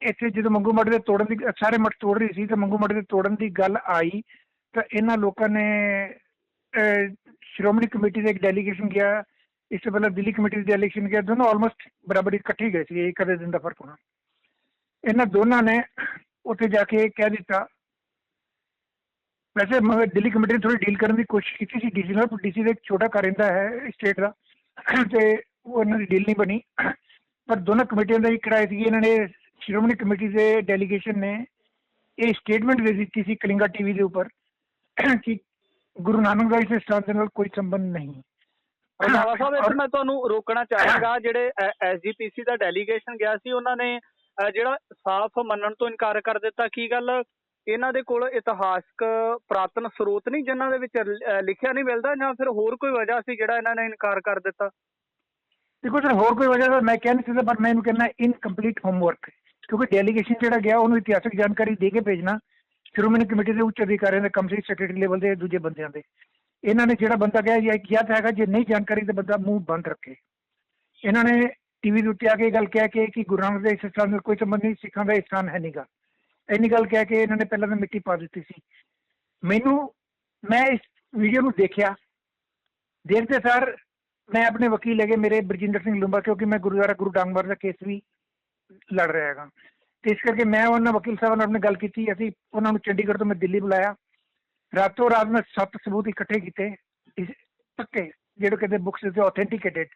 ਇੱਥੇ ਜਦੋਂ ਮੰਗੂ ਮੱਠ ਦੇ ਤੋੜਨ ਦੀ, ਸਾਰੇ ਮੱਠ ਤੋੜ ਰਹੀ ਸੀ ਤਾਂ ਮੰਗੂ ਮੱਠ ਦੇ ਤੋੜਨ ਦੀ ਗੱਲ ਆਈ ਤਾਂ ਇਹਨਾਂ ਲੋਕਾਂ ਨੇ ਸ਼੍ਰੋਮਣੀ ਕਮੇਟੀ ਦਾ ਇੱਕ ਡੈਲੀਗੇਸ਼ਨ ਗਿਆ, ਇਸ ਤੋਂ ਪਹਿਲਾਂ ਦਿੱਲੀ ਕਮੇਟੀ ਦੀ ਡੈਲੀਗੇਸ਼ਨ ਗਿਆ, ਦੋਨੋਂ ਆਲਮੋਸਟ ਬਰਾਬਰ ਇਕੱਠੇ ਗਏ ਸੀ, ਇੱਕ ਅੱਧੇ ਦਿਨ ਦਾ ਫਰਕ ਹੋਣਾ। ਇਹਨਾਂ ਦੋਨਾਂ ਨੇ ਉੱਥੇ ਜਾ ਕੇ ਕਹਿ ਦਿੱਤਾ, ਵੈਸੇ ਮਗਰ ਦਿੱਲੀ ਕਮੇਟੀ ਨੇ ਥੋੜੀ ਡੀਲ ਕਰਨ ਦੀ ਕੋਸ਼ਿਸ਼ ਕੀਤੀ ਸੀ DC ਨਾਲ, ਪਰ DC ਦਾ ਇੱਕ ਛੋਟਾ ਘਰ ਰਹਿੰਦਾ ਹੈ ਸਟੇਟ ਦਾ ਤੇ ਉਹ ਇਹਨਾਂ ਦੀ ਡੀਲ ਨਹੀਂ ਬਣੀ। ਪਰ ਦੋਨਾਂ ਕਮੇਟੀਆਂ ਦਾ ਹੀ ਕਿਰਾਏ ਸੀ। ਇਹਨਾਂ ਨੇ ਸ਼੍ਰੋਮਣੀ ਕਮੇਟੀ ਦੇ ਡੈਲੀਗੇਸ਼ਨ ਨੇ ਇਹ ਸਟੇਟਮੈਂਟ ਦੇ ਦਿੱਤੀ ਸੀ ਕਲਿੰਗਾ TV ਦੇ ਉੱਪਰ ਕਿ ਗੁਰੂ ਨਾਨਕ ਦੇਵ ਜੀ ਸਥਾਨ ਦੇ ਨਾਲ ਕੋਈ ਸੰਬੰਧ ਨਹੀਂ। ਰੰਧਾਵਾ ਸਾਹਿਬ ਇੱਥੇ ਮੈਂ ਤੁਹਾਨੂੰ ਰੋਕਣਾ ਚਾਹਾਂਗਾ, ਜਿਹੜੇ SGPC ਦਾ ਡੈਲੀਗੇਸ਼ਨ ਗਿਆ ਸੀ ਉਹਨਾਂ ਨੇ ਜਿਹੜਾ ਸਾਫ਼ ਮੰਨਣ ਤੋਂ ਇਨਕਾਰ ਕਰ ਦਿੱਤਾ। ਕੀ ਗੱਲ ਇਹਨਾਂ ਦੇ ਕੋਲ ਇਤਿਹਾਸਕ ਪੁਰਾਤਨ ਸਰੋਤ ਨਹੀਂ ਜਿਨ੍ਹਾਂ ਦੇ ਵਿੱਚ ਲਿਖਿਆ ਨਹੀਂ ਮਿਲਦਾ, ਜਾਂ ਫਿਰ ਹੋਰ ਕੋਈ ਵਜ੍ਹਾ ਸੀ ਜਿਹੜਾ ਇਹਨਾਂ ਨੇ ਇਨਕਾਰ ਕਰ ਦਿੱਤਾ? ਦੇਖੋ ਸਰ ਹੋਰ ਕੋਈ ਵਜ੍ਹਾ ਤਾਂ ਮੈਂ ਕਹਿ ਨਹੀਂ ਸਕਦਾ, ਪਰ ਮੈਂ ਇਹਨੂੰ ਕਹਿੰਦਾ ਇਨਕੰਪਲੀਟ ਹੋਮਵਰਕ, ਕਿਉਂਕਿ ਡੈਲੀਗੇਸ਼ਨ ਜਿਹੜਾ ਗਿਆ ਉਹਨੂੰ ਇਤਿਹਾਸਕ ਜਾਣਕਾਰੀ ਦੇ ਕੇ ਭੇਜਣਾ ਸ਼੍ਰੋਮਣੀ ਕਮੇਟੀ ਦੇ ਉੱਚ ਅਧਿਕਾਰੀਆਂ ਦੇ, ਕਮ ਸੇ ਸੈਕਟਰੀ ਲੈਵਲ ਦੇ, ਦੂਜੇ ਬੰਦਿਆਂ ਦੇ। ਇਹਨਾਂ ਨੇ ਜਿਹੜਾ ਬੰਦਾ ਗਿਆ ਜਾਂ ਤਾਂ ਹੈਗਾ ਜੇ ਨਹੀਂ ਜਾਣਕਾਰੀ ਤਾਂ ਬੰਦਾ ਮੂੰਹ ਬੰਦ ਰੱਖੇ। ਇਹਨਾਂ ਨੇ TV ਦੇ ਉੱਤੇ ਆ ਕੇ ਗੱਲ ਕਹਿ ਕੇ ਕਿ ਗੁਰੂ ਨਾਨਕ ਦੇਵ ਇਸ ਸਥਾਨ ਨਾਲ ਕੋਈ ਸੰਬੰਧ ਨਹੀਂ, ਸਿੱਖਾਂ ਦਾ ਸਥਾਨ ਹੈ ਨੀਗਾ, ਇੰਨੀ ਗੱਲ ਕਹਿ ਕੇ ਇਹਨਾਂ ਨੇ ਪਹਿਲਾਂ ਤਾਂ ਮਿੱਟੀ ਪਾ ਦਿੱਤੀ ਸੀ। ਮੈਂ ਇਸ ਵੀਡੀਓ ਨੂੰ ਦੇਖਦੇ ਸਰ ਮੈਂ ਆਪਣੇ ਵਕੀਲ ਹੈਗੇ ਮੇਰੇ ਬਰਜਿੰਦਰ ਸਿੰਘ ਲੂੰਬਾ, ਕਿਉਂਕਿ ਮੈਂ ਗੁਰਦੁਆਰਾ ਗੁਰੂ ਡਾਂਗਮਾਰ ਦਾ ਕੇਸ ਵੀ ਲੜ ਰਿਹਾ ਹੈਗਾ, ਤੇ ਇਸ ਕਰਕੇ ਮੈਂ ਉਹਨਾਂ ਵਕੀਲ ਸਾਹਿਬ ਨਾਲ ਆਪਣੀ ਗੱਲ ਕੀਤੀ। ਅਸੀਂ ਉਹਨਾਂ ਨੂੰ ਚੰਡੀਗੜ੍ਹ ਤੋਂ ਮੈਂ ਦਿੱਲੀ ਬੁਲਾਇਆ, ਰਾਤੋਂ ਰਾਤ ਮੈਂ 7 ਸਬੂਤ ਇਕੱਠੇ ਕੀਤੇ ਪੱਕੇ, ਜਿਹੜੇ ਕਹਿੰਦੇ ਬੁੱਕਸ ਦੇ ਆਥੈਂਟਿਕੇਟਡ,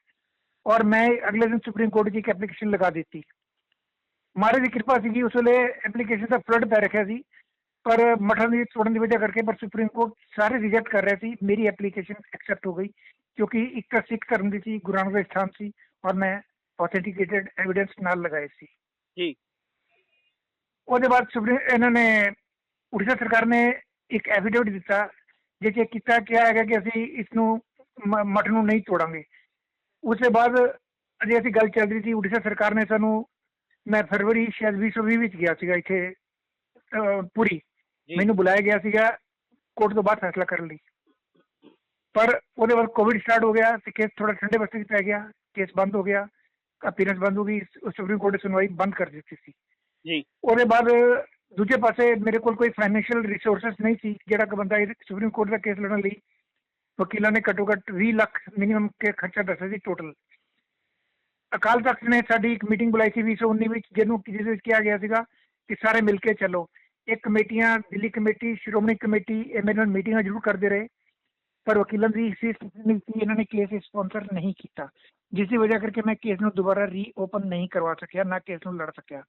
ਔਰ ਮੈਂ ਅਗਲੇ ਦਿਨ ਸੁਪਰੀਮ ਕੋਰਟ 'ਚ ਇੱਕ ਐਪਲੀਕੇਸ਼ਨ ਲਗਾ ਦਿੱਤੀ। ਮਹਾਰਾਜ ਦੀ ਕਿਰਪਾ ਸੀਗੀ, ਉਸ ਵੇਲੇ ਐਪਲੀਕੇਸ਼ਨ ਦਾ ਫਲੱਡ ਪੈ ਰੱਖਿਆ ਸੀ, ਪਰ ਮਠਾਂ ਦੀ ਤੋੜਨ ਦੀ ਵਜ੍ਹਾ ਕਰਕੇ ਪਰ ਸੁਪਰੀਮ ਕੋਰਟ ਸਾਰੇ ਰਿਜੈਕਟ ਕਰ ਰਿਹਾ ਸੀ। ਮੇਰੀ ਐਪਲੀਕੇਸ਼ਨ ਐਕਸੈਪਟ ਹੋ ਗਈ, ਕਿਉਂਕਿ ਇੱਕ ਤਾਂ ਸਿੱਖ ਧਰਮ ਦੀ ਸੀ, ਗੁਰੂ ਨਾਨਕ ਦੇਵ ਸਥਾਨ ਸੀ, ਔਰ ਮੈਂ ਆਥੈਂਟਿਕੇਟਡ ਐਵੀਡੈਂਸ ਨਾਲ ਲਗਾਏ ਸੀ ਜੀ। ਉਹਦੇ ਬਾਅਦ ਇਹਨਾਂ ਨੇ ਉੜੀਸਾ ਸਰਕਾਰ ਨੇ ਇੱਕ ਐਫੀਡੇਵਿਟ ਦਿੱਤਾ ਜਿਸ 'ਚ ਕੀਤਾ ਕਿਹਾ ਹੈਗਾ ਕਿ ਅਸੀਂ ਇਸ ਨੂੰ ਮਠ ਨੂੰ ਨਹੀਂ ਤੋੜਾਂਗੇ। ਉਸ ਤੋਂ ਬਾਅਦ ਅਜੇ ਅਸੀਂ ਗੱਲ ਚੱਲ ਰਹੀ ਸੀ, ਉੜੀਸਾ ਸਰਕਾਰ ਨੇ ਸਾਨੂੰ, ਮੈਂ ਫਰਵਰੀ ਸ਼ਾਇਦ 2020 ਵਿੱਚ ਗਿਆ ਸੀਗਾ ਇੱਥੇ ਪੁਰੀ, ਮੈਨੂੰ ਬੁਲਾਇਆ ਗਿਆ ਸੀਗਾ ਕੋਰਟ ਤੋਂ ਬਾਅਦ ਫੈਸਲਾ ਕਰਨ ਲਈ, ਪਰ ਉਹਦੇ ਬਾਅਦ ਕੋਵਿਡ ਸਟਾਰਟ ਹੋ ਗਿਆ ਤੇ ਕੇਸ ਥੋੜਾ ਠੰਡੇ ਬਸਤੇ 'ਚ ਪੈ ਗਿਆ, ਕੇਸ ਬੰਦ ਹੋ ਗਿਆ, ਅਪੀਅਰੈਂਸ ਬੰਦ ਹੋ ਗਈ, ਸੁਪਰੀਮ ਕੋਰਟ ਨੇ ਸੁਣਵਾਈ ਬੰਦ ਕਰ ਦਿੱਤੀ ਸੀ ਜੀ। ਉਹਦੇ ਬਾਅਦ ਦੂਜੇ ਪਾਸੇ ਮੇਰੇ ਕੋਲ ਕੋਈ ਫਾਈਨੈਂਸ਼ੀਅਲ ਰਿਸੋਰਸਿਸ ਨਹੀਂ ਸੀ, ਜਿਹੜਾ ਕਿ ਬੰਦਾ ਸੁਪਰੀਮ ਕੋਰਟ ਦਾ ਕੇਸ ਲੜਨ ਲਈ ਵਕੀਲਾਂ ਨੇ ਘੱਟੋ ਘੱਟ 20 ਲੱਖ ਮਿਨੀਮਮ ਕੇ ਖਰਚਾ ਦੱਸਿਆ ਸੀ ਟੋਟਲ। ਅਕਾਲ ਤਖਤ ਨੇ ਸਾਡੀ ਇੱਕ ਮੀਟਿੰਗ ਬੁਲਾਈ ਸੀ 2019 ਵਿੱਚ, ਜਿਸ ਵਿੱਚ ਕਿਹਾ ਗਿਆ ਸੀਗਾ ਕਿ ਸਾਰੇ ਮਿਲ ਕੇ ਚੱਲੋ। ਇਹ ਕਮੇਟੀਆਂ, ਦਿੱਲੀ ਕਮੇਟੀ, ਸ਼੍ਰੋਮਣੀ ਕਮੇਟੀ, ਇਹ ਮੇਰੇ ਨਾਲ ਮੀਟਿੰਗਾਂ ਜ਼ਰੂਰ ਕਰਦੇ ਰਹੇ, ਪਰ ਵਕੀਲਾਂ ਦੀ ਇਹਨਾਂ ਨੇ ਕੇਸ ਸਪਾਂਸਰ ਨਹੀਂ ਕੀਤਾ, ਜਿਸ ਦੀ ਵਜ੍ਹਾ ਕਰਕੇ ਮੈਂ ਕੇਸ ਨੂੰ ਦੁਬਾਰਾ ਰੀਓਪਨ ਨਹੀਂ ਕਰਵਾ ਸਕਿਆ, ਨਾ ਕੇਸ ਨੂੰ ਲੜ ਸਕਿਆ,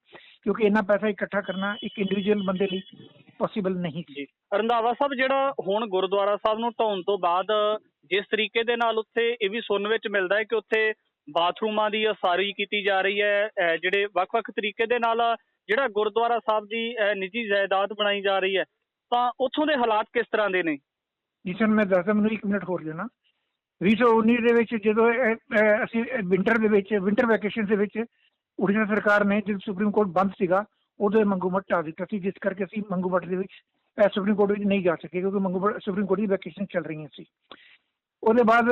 ਕਿਉਂਕਿ ਇੰਨਾ ਪੈਸਾ ਇਕੱਠਾ ਕਰਨਾ ਇੱਕ ਇੰਡੀਵਿਜੂਅਲ ਬੰਦੇ ਲਈ ਪੋਸੀਬਲ ਨਹੀਂ ਸੀ। ਰੰਧਾਵਾ ਸਾਹਿਬ, ਜਿਹੜਾ ਹੁਣ ਗੁਰਦੁਆਰਾ ਸਾਹਿਬ ਨੂੰ ਢਾਉਣ ਤੋਂ ਬਾਅਦ ਜਿਸ ਤਰੀਕੇ ਦੇ ਨਾਲ ਉੱਥੇ ਇਹ ਵੀ ਸੁਣਨ ਵਿੱਚ ਮਿਲਦਾ ਹੈ ਕਿ ਉੱਥੇ ਬਾਥਰੂਮਾਂ ਦੀ ਉਸਾਰੀ ਕੀਤੀ ਜਾ ਰਹੀ ਹੈ, ਜਿਹੜੇ ਵੱਖ-ਵੱਖ ਤਰੀਕੇ ਦੇ ਨਾਲ ਜਿਹੜਾ ਗੁਰਦੁਆਰਾ ਸਾਹਿਬ ਦੀ ਨਿੱਜੀ ਜਾਇਦਾਦ ਬਣਾਈ ਜਾ ਰਹੀ ਹੈ, ਤਾਂ ਉੱਥੋਂ ਦੇ ਹਾਲਾਤ ਕਿਸ ਤਰ੍ਹਾਂ ਦੇ ਨੇ? ਜੀ ਸਰ ਮੈਂ ਦੱਸਦਾ, ਮੈਨੂੰ 1 ਮਿੰਟ ਹੋਰ ਦੇਣਾ। 2019 ਦੇ ਵਿੱਚ ਜਦੋਂ ਅਸੀਂ ਵਿੰਟਰ ਵੈਕੇਸ਼ਨ ਦੇ ਵਿੱਚ ਉੜੀਸਾ ਸਰਕਾਰ ਨੇ ਜਦੋਂ ਸੁਪਰੀਮ ਕੋਰਟ ਬੰਦ ਸੀਗਾ ਉਦੋਂ ਮੰਗੂ ਮੱਠ ਢਾਹ ਦਿੱਤਾ ਸੀ, ਜਿਸ ਕਰਕੇ ਅਸੀਂ ਮੰਗੂ ਮੱਠ ਦੇ ਵਿੱਚ ਸੁਪਰੀਮ ਕੋਰਟ ਵਿੱਚ ਨਹੀਂ ਜਾ ਸਕੇ, ਕਿਉਂਕਿ ਸੁਪਰੀਮ ਕੋਰਟ ਦੀ ਵੈਕੇਸ਼ਨ ਚੱਲ ਰਹੀਆਂ ਸੀ। ਉਹਦੇ ਬਾਅਦ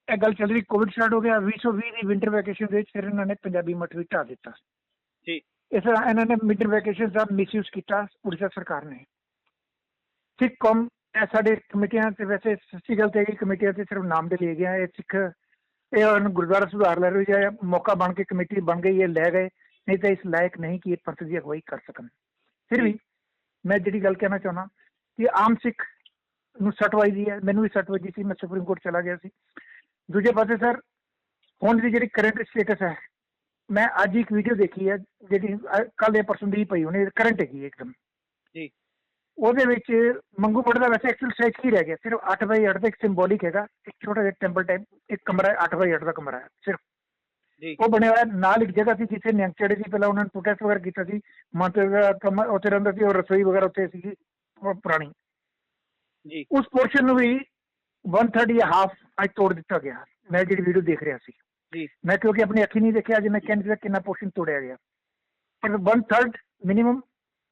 ਇਹ ਗੱਲ ਚੱਲ ਰਹੀ, ਕੋਵਿਡ ਸਟਾਰਟ ਹੋ ਗਿਆ, 2020 ਦੀ ਵਿੰਟਰ ਵੈਕੇਸ਼ਨ ਦੇ ਵਿੱਚ ਫਿਰ ਇਹਨਾਂ ਨੇ ਪੰਜਾਬੀ ਮੱਠ ਵੀ ਢਾਹ ਦਿੱਤਾ ਜੀ। ਇਸ ਤਰ੍ਹਾਂ ਇਹਨਾਂ ਨੇ ਵਿੰਟਰ ਵੈਕੇਸ਼ਨ ਦਾ ਮਿਸਯੂਜ਼ ਕੀਤਾ ਉੜੀਸਾ ਸਰਕਾਰ ਨੇ। ਸਿੱਖ ਕੌਮ ਸਾਡੇ ਕਮੇਟੀਆਂ ਤੇ ਵੈਸੇ ਸੱਚੀ ਗੱਲ ਤੇ ਕਮੇਟੀਆਂ ਤੇ ਸਿਰਫ ਨਾਮ ਦੇ ਲਈ ਗਿਆ, ਇਹ ਸਿੱਖ ਇਹ ਗੁਰਦੁਆਰਾ ਸੁਧਾਰ ਲੈ ਰਹੇ ਜਾਂ ਮੌਕਾ ਬਣ ਕੇ ਕਮੇਟੀ ਬਣ ਗਈ, ਇਹ ਲੈ ਗਏ, ਨਹੀਂ ਤਾਂ ਇਸ ਲਾਇਕ ਨਹੀਂ ਕਿ ਇਹ ਪੰਥ ਦੀ ਅਗਵਾਈ ਕਰ ਸਕਣ। ਫਿਰ ਵੀ ਮੈਂ ਜਿਹੜੀ ਗੱਲ ਕਹਿਣਾ ਚਾਹੁੰਦਾ ਕਿ ਆਮ ਸਿੱਖ ਨੂੰ ਸੱਟ ਵੱਜਦੀ ਹੈ, ਮੈਨੂੰ ਵੀ ਸੱਟ ਵੱਜੀ ਸੀ, ਮੈਂ ਸੁਪਰੀਮ ਕੋਰਟ ਚਲਾ ਗਿਆ ਸੀ। ਦੂਜੇ ਪਾਸੇ ਸਰ ਹੁਣ ਦੀ ਜਿਹੜੀ ਕਰੰਟ ਸਟੇਟਸ ਹੈ, ਮੈਂ ਅੱਜ ਇੱਕ ਵੀਡੀਓ ਦੇਖੀ ਹੈ ਜਿਹੜੀ ਕੱਲ੍ਹ ਜਾਂ ਪਰਸੋਂ ਦੀ ਪਈ ਹੋਣੀ, ਕਰੰਟ ਹੈਗੀ ਇੱਕਦਮ। ਉਹਦੇ ਵਿੱਚ ਮੰਗੂ ਮਠ ਦਾ ਵੈਸੇ ਐਕਚੁਅਲ ਸਾਈਜ਼ ਕੀ ਰਹਿ ਗਿਆ, ਸਿਰਫ 8x8 ਦਾ ਇੱਕ ਸਿੰਬੋਲਿਕ ਹੈਗਾ, ਇੱਕ ਛੋਟਾ ਜਿਹਾ ਟੈਂਪਲ ਟਾਈਪ ਇੱਕ ਕਮਰਾ ਹੈ, 8x8 ਦਾ ਕਮਰਾ ਹੈ ਸਿਰਫ। ਉਹ ਬਣਿਆ ਹੋਇਆ ਨਾਲ ਇੱਕ ਜਗ੍ਹਾ ਸੀ ਜਿੱਥੇ ਨਿਹੰਗ ਚੜ੍ਹੇ ਸੀ, ਪਹਿਲਾਂ ਉਹਨਾਂ ਨੇ ਪ੍ਰੋਟੈਸਟ ਵਗੈਰਾ ਕੀਤਾ ਸੀ, ਮੰਤਰ ਦਾ ਕੰਮ ਉੱਥੇ ਰਹਿੰਦਾ ਸੀ, ਔਰ ਰਸੋਈ ਵਗੈਰਾ ਉੱਥੇ ਸੀਗੀ ਪੁਰਾਣੀ। ਉਸ ਪੋਰਸ਼ਨ ਨੂੰ ਵੀ 1/3 ਜਾਂ ਹਾਫ ਅੱਜ ਤੋੜ ਦਿੱਤਾ ਗਿਆ। ਮੈਂ ਜਿਹੜੀ ਵੀਡੀਓ ਦੇਖ ਰਿਹਾ ਸੀ, ਮੈਂ ਕਿਉਂਕਿ ਆਪਣੀ ਅੱਖੀ ਨਹੀਂ ਦੇਖਿਆ, ਅੱਜ ਮੈਂ ਕਹਿ ਨਹੀਂ ਸਕਦਾ ਕਿੰਨਾ ਪੋਰਸ਼ਨ ਤੋੜਿਆ ਗਿਆ, ਪਰ 1/3 ਮਿਨੀਮਮ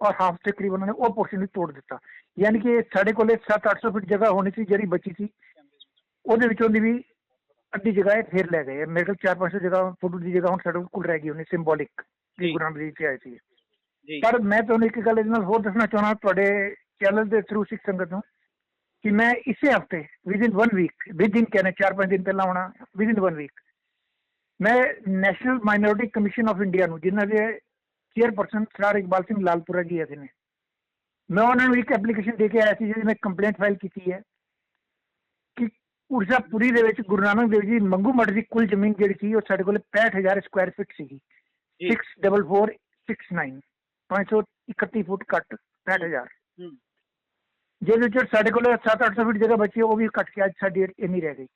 ਔਰ ਹਾਫ ਤਕਰੀਬਨ ਉਹਨਾਂ ਨੇ ਉਹ ਪੋਰਸ਼ਨ ਵੀ ਤੋੜ ਦਿੱਤਾ। ਯਾਨੀ ਕਿ ਸਾਡੇ ਕੋਲ 700-800 ਫੁੱਟ ਜਗ੍ਹਾ ਹੋਣੀ ਸੀ ਜਿਹੜੀ ਬਚੀ ਸੀ, ਉਹਦੇ ਵਿੱਚੋਂ ਦੀ ਵੀ ਅੱਧੀ ਜਗ੍ਹਾ ਇਹ ਫੇਰ ਲੈ ਗਏ। ਮੇਰੇ ਕੋਲ 400-500 ਜਗ੍ਹਾ ਫੁੱਟ ਦੀ ਜਗ੍ਹਾ ਹੁਣ ਸਾਡੇ ਕੋਲ ਰਹਿ ਗਈ ਹੋਣੀ ਸਿੰਬੋਲਿਕ ਗੁਰੂ ਨਾਨਕ ਦੇਵ ਜੀ ਆਏ ਸੀ। ਪਰ ਮੈਂ ਤੁਹਾਨੂੰ ਇੱਕ ਗੱਲ ਇਹਦੇ ਨਾਲ ਹੋਰ ਦੱਸਣਾ ਚਾਹੁੰਦਾ ਤੁਹਾਡੇ ਚੈਨਲ ਦੇ ਥਰੂ ਸਿੱਖ ਸੰਗਤ ਨੂੰ ਕਿ ਮੈਂ ਇਸੇ ਹਫਤੇ ਵਿਦਿਨ 1 ਵੀਕ, ਵਿਦਿਨ ਕਹਿੰਦੇ 4-5 ਦਿਨ ਪਹਿਲਾਂ ਹੋਣਾ, ਵਿਦਿਨ 1 ਵੀਕ ਮੈਂ national minority commission of India ਨੂੰ, ਜਿਨ੍ਹਾਂ ਦੇ ਚੇਅਰਪਰਸਨ ਸਰਦਾਰ ਇਕਬਾਲ ਸਿੰਘ ਲਾਲਪੁਰਾ ਜੀ ਹੈਗੇ ਨੇ, ਮੈਂ ਉਹਨਾਂ ਨੂੰ ਇੱਕ ਐਪਲੀਕੇਸ਼ਨ ਦੇ ਕੇ ਆਇਆ ਸੀ ਜਿਹਦੀ ਮੈਂ ਕੰਪਲੇਂਟ ਫਾਈਲ ਕੀਤੀ ਹੈ ਕਿ ਉਰਜ਼ਾਪੁਰੀ ਦੇ ਵਿੱਚ ਗੁਰੂ ਨਾਨਕ ਦੇਵ ਜੀ ਮੰਗੂ ਮਠ ਦੀ ਕੁੱਲ ਜ਼ਮੀਨ ਜਿਹੜੀ ਸੀ ਉਹ ਸਾਡੇ ਕੋਲ 65,000 ਸਕੁਆਇਰ ਫੀਟ ਸੀਗੀ। 64469 531 ਫੁੱਟ ਘੱਟ 65,000, ਜਿਹਦੇ ਵਿੱਚ ਸਾਡੇ ਕੋਲ 700-800 ਫੀਟ ਜਗ੍ਹਾ ਬਚੀ, ਉਹ ਵੀ ਘੱਟ ਕੇ ਅੱਜ ਸਾਡੀ ਇੰਨੀ ਰਹਿ ਗਈ।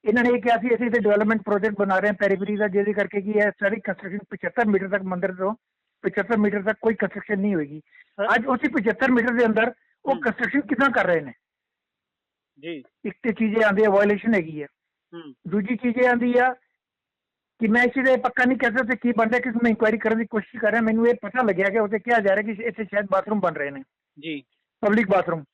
ਇਹਨਾਂ ਨੇ ਇਹ ਕਿਹਾ ਸੀ ਅਸੀਂ ਤੇ ਡਿਵੈਲਪਮੈਂਟ ਪ੍ਰੋਜੈਕਟ ਬਣਾ ਰਹੇ ਹਾਂ ਪੈਰੀਫਰੀ ਦਾ, ਜਿਹਦੇ ਕਰਕੇ ਕੀ ਹੈ ਸਾਰੀ ਕੰਸਟਰਕਸ਼ਨ 75 ਮੀਟਰ ਤੱਕ ਮੰਦਿਰ ਤੋਂ 75 ਮੀਟਰ ਤੱਕ ਕੋਈ ਕੰਸਟਰਕਸ਼ਨ ਨਹੀਂ ਹੋਏਗੀ। ਅੱਜ ਉਸੇ 75 ਮੀਟਰ ਦੇ ਅੰਦਰ ਉਹ ਕੰਸਟਰਕਸ਼ਨ ਕਿੱਦਾਂ ਕਰ ਰਹੇ ਨੇ ਜੀ? ਇੱਕ ਤੇ ਚੀਜ਼ ਆਉਂਦੀ ਹੈ ਵਾਇਓਲੇਸ਼ਨ ਹੈਗੀ ਹੈ, ਦੂਜੀ ਚੀਜ਼ ਇਹ ਆਉਂਦੀ ਆ ਕਿ ਮੈਂ ਇਸ ਦੇ ਪੱਕਾ ਨਹੀਂ ਕਹਿ ਸਕਦਾ ਕੀ ਬਣ ਰਿਹਾ, ਕਿਸ ਮੈਂ ਇਨਕੁਆਇਰੀ ਕਰਨ ਦੀ ਕੋਸ਼ਿਸ਼ ਕਰ ਰਿਹਾ। ਮੈਨੂੰ ਇਹ ਪਤਾ ਲੱਗਿਆ ਕਿ ਉੱਥੇ ਕਿਹਾ ਜਾ ਰਿਹਾ ਕਿ ਇੱਥੇ ਸ਼ਾਇਦ ਬਾਥਰੂਮ ਬਣ ਰਹੇ ਨੇ ਜੀ, ਪਬਲਿਕ ਬਾਥਰੂਮ।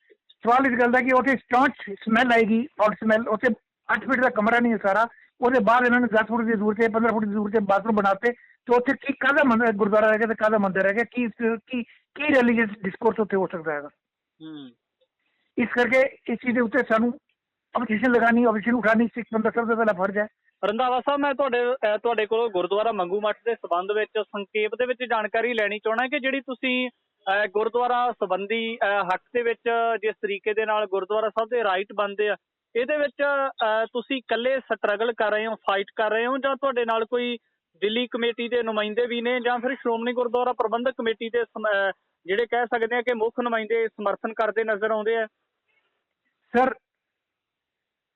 ਸਵਾਲ ਇਸ ਗੱਲ ਦਾ ਕਿ ਉੱਥੇ ਸਟਾਂਚ ਸਮੈਲ ਆਏਗੀ, ਔਰ ਸਮੈਲ ਉੱਥੇ 8 ਫੀਟ ਦਾ ਕਮਰਾ ਨਹੀਂ ਹੈ ਸਾਰਾ, ਉਹਦੇ ਬਾਅਦ ਇਹਨਾਂ ਨੇ 10 ਫੁੱਟ ਦੀ ਦੂਰ ਤੇ 15 ਫੁੱਟ ਦੀ ਦੂਰ ਤੇ ਬਾਥਰੂਮ ਬਣਾਤੇ, ਤੇ ਉੱਥੇ ਕੀ ਕਾਹਦਾ ਮੰਦਰ ਗੁਰਦੁਆਰਾ ਰਹਿ ਗਿਆ ਤੇ ਕਾਹਦਾ ਮੰਦਰ ਰਹਿ ਗਿਆ? ਕੀ ਰਿਲੀਜੀਅਸ ਡਿਸਕੋਰਸ ਉੱਥੇ ਹੋ ਸਕਦਾ ਹੈਗਾ? ਇਸ ਕਰਕੇ ਇਸ ਚੀਜ਼ ਦੇ ਉੱਤੇ ਸਾਨੂੰ ਆਪੋਜੀਸ਼ਨ ਲਗਾਉਣੀ, ਆਪੋਜੀਸ਼ਨ ਉਠਾਉਣੀ ਸਿੱਖ ਬੰਦਾ ਸਭ ਤੋਂ ਪਹਿਲਾਂ ਫਰਜ਼ ਹੈ। ਰੰਧਾਵਾ ਸਾਹਿਬ, ਮੈਂ ਤੁਹਾਡੇ ਕੋਲ ਗੁਰਦੁਆਰਾ ਮੰਗੂ ਮੱਠ ਦੇ ਸੰਬੰਧ ਵਿੱਚ ਸੰਖੇਪ ਦੇ ਵਿੱਚ ਜਾਣਕਾਰੀ ਲੈਣੀ ਚਾਹੁੰਦਾ ਕਿ ਜਿਹੜੀ ਤੁਸੀਂ ਗੁਰਦੁਆਰਾ ਸੰਬੰਧੀ ਹੱਕ ਦੇ ਵਿੱਚ ਜਿਸ ਤਰੀਕੇ ਦੇ ਨਾਲ ਗੁਰਦੁਆਰਾ ਸਾਹਿਬ ਦੇ ਰਾਈਟ ਬਣਦੇ ਆ, ਇਹਦੇ ਵਿੱਚ ਤੁਸੀਂ ਇਕੱਲੇ ਸਟਰਗਲ ਕਰ ਰਹੇ ਹੋ, ਫਾਈਟ ਕਰ ਰਹੇ ਹੋ, ਜਾਂ ਤੁਹਾਡੇ ਨਾਲ ਕੋਈ ਦਿੱਲੀ ਕਮੇਟੀ ਦੇ ਨੁਮਾਇੰਦੇ ਵੀ ਨੇ, ਜਾਂ ਫਿਰ ਸ਼੍ਰੋਮਣੀ ਗੁਰਦੁਆਰਾ ਪ੍ਰਬੰਧਕ ਕਮੇਟੀ ਦੇ ਜਿਹੜੇ ਕਹਿ ਸਕਦੇ ਆ ਕਿ ਮੁੱਖ ਨੁਮਾਇੰਦੇ ਸਮਰਥਨ ਕਰਦੇ ਨਜ਼ਰ ਆਉਂਦੇ ਆ? ਸਰ,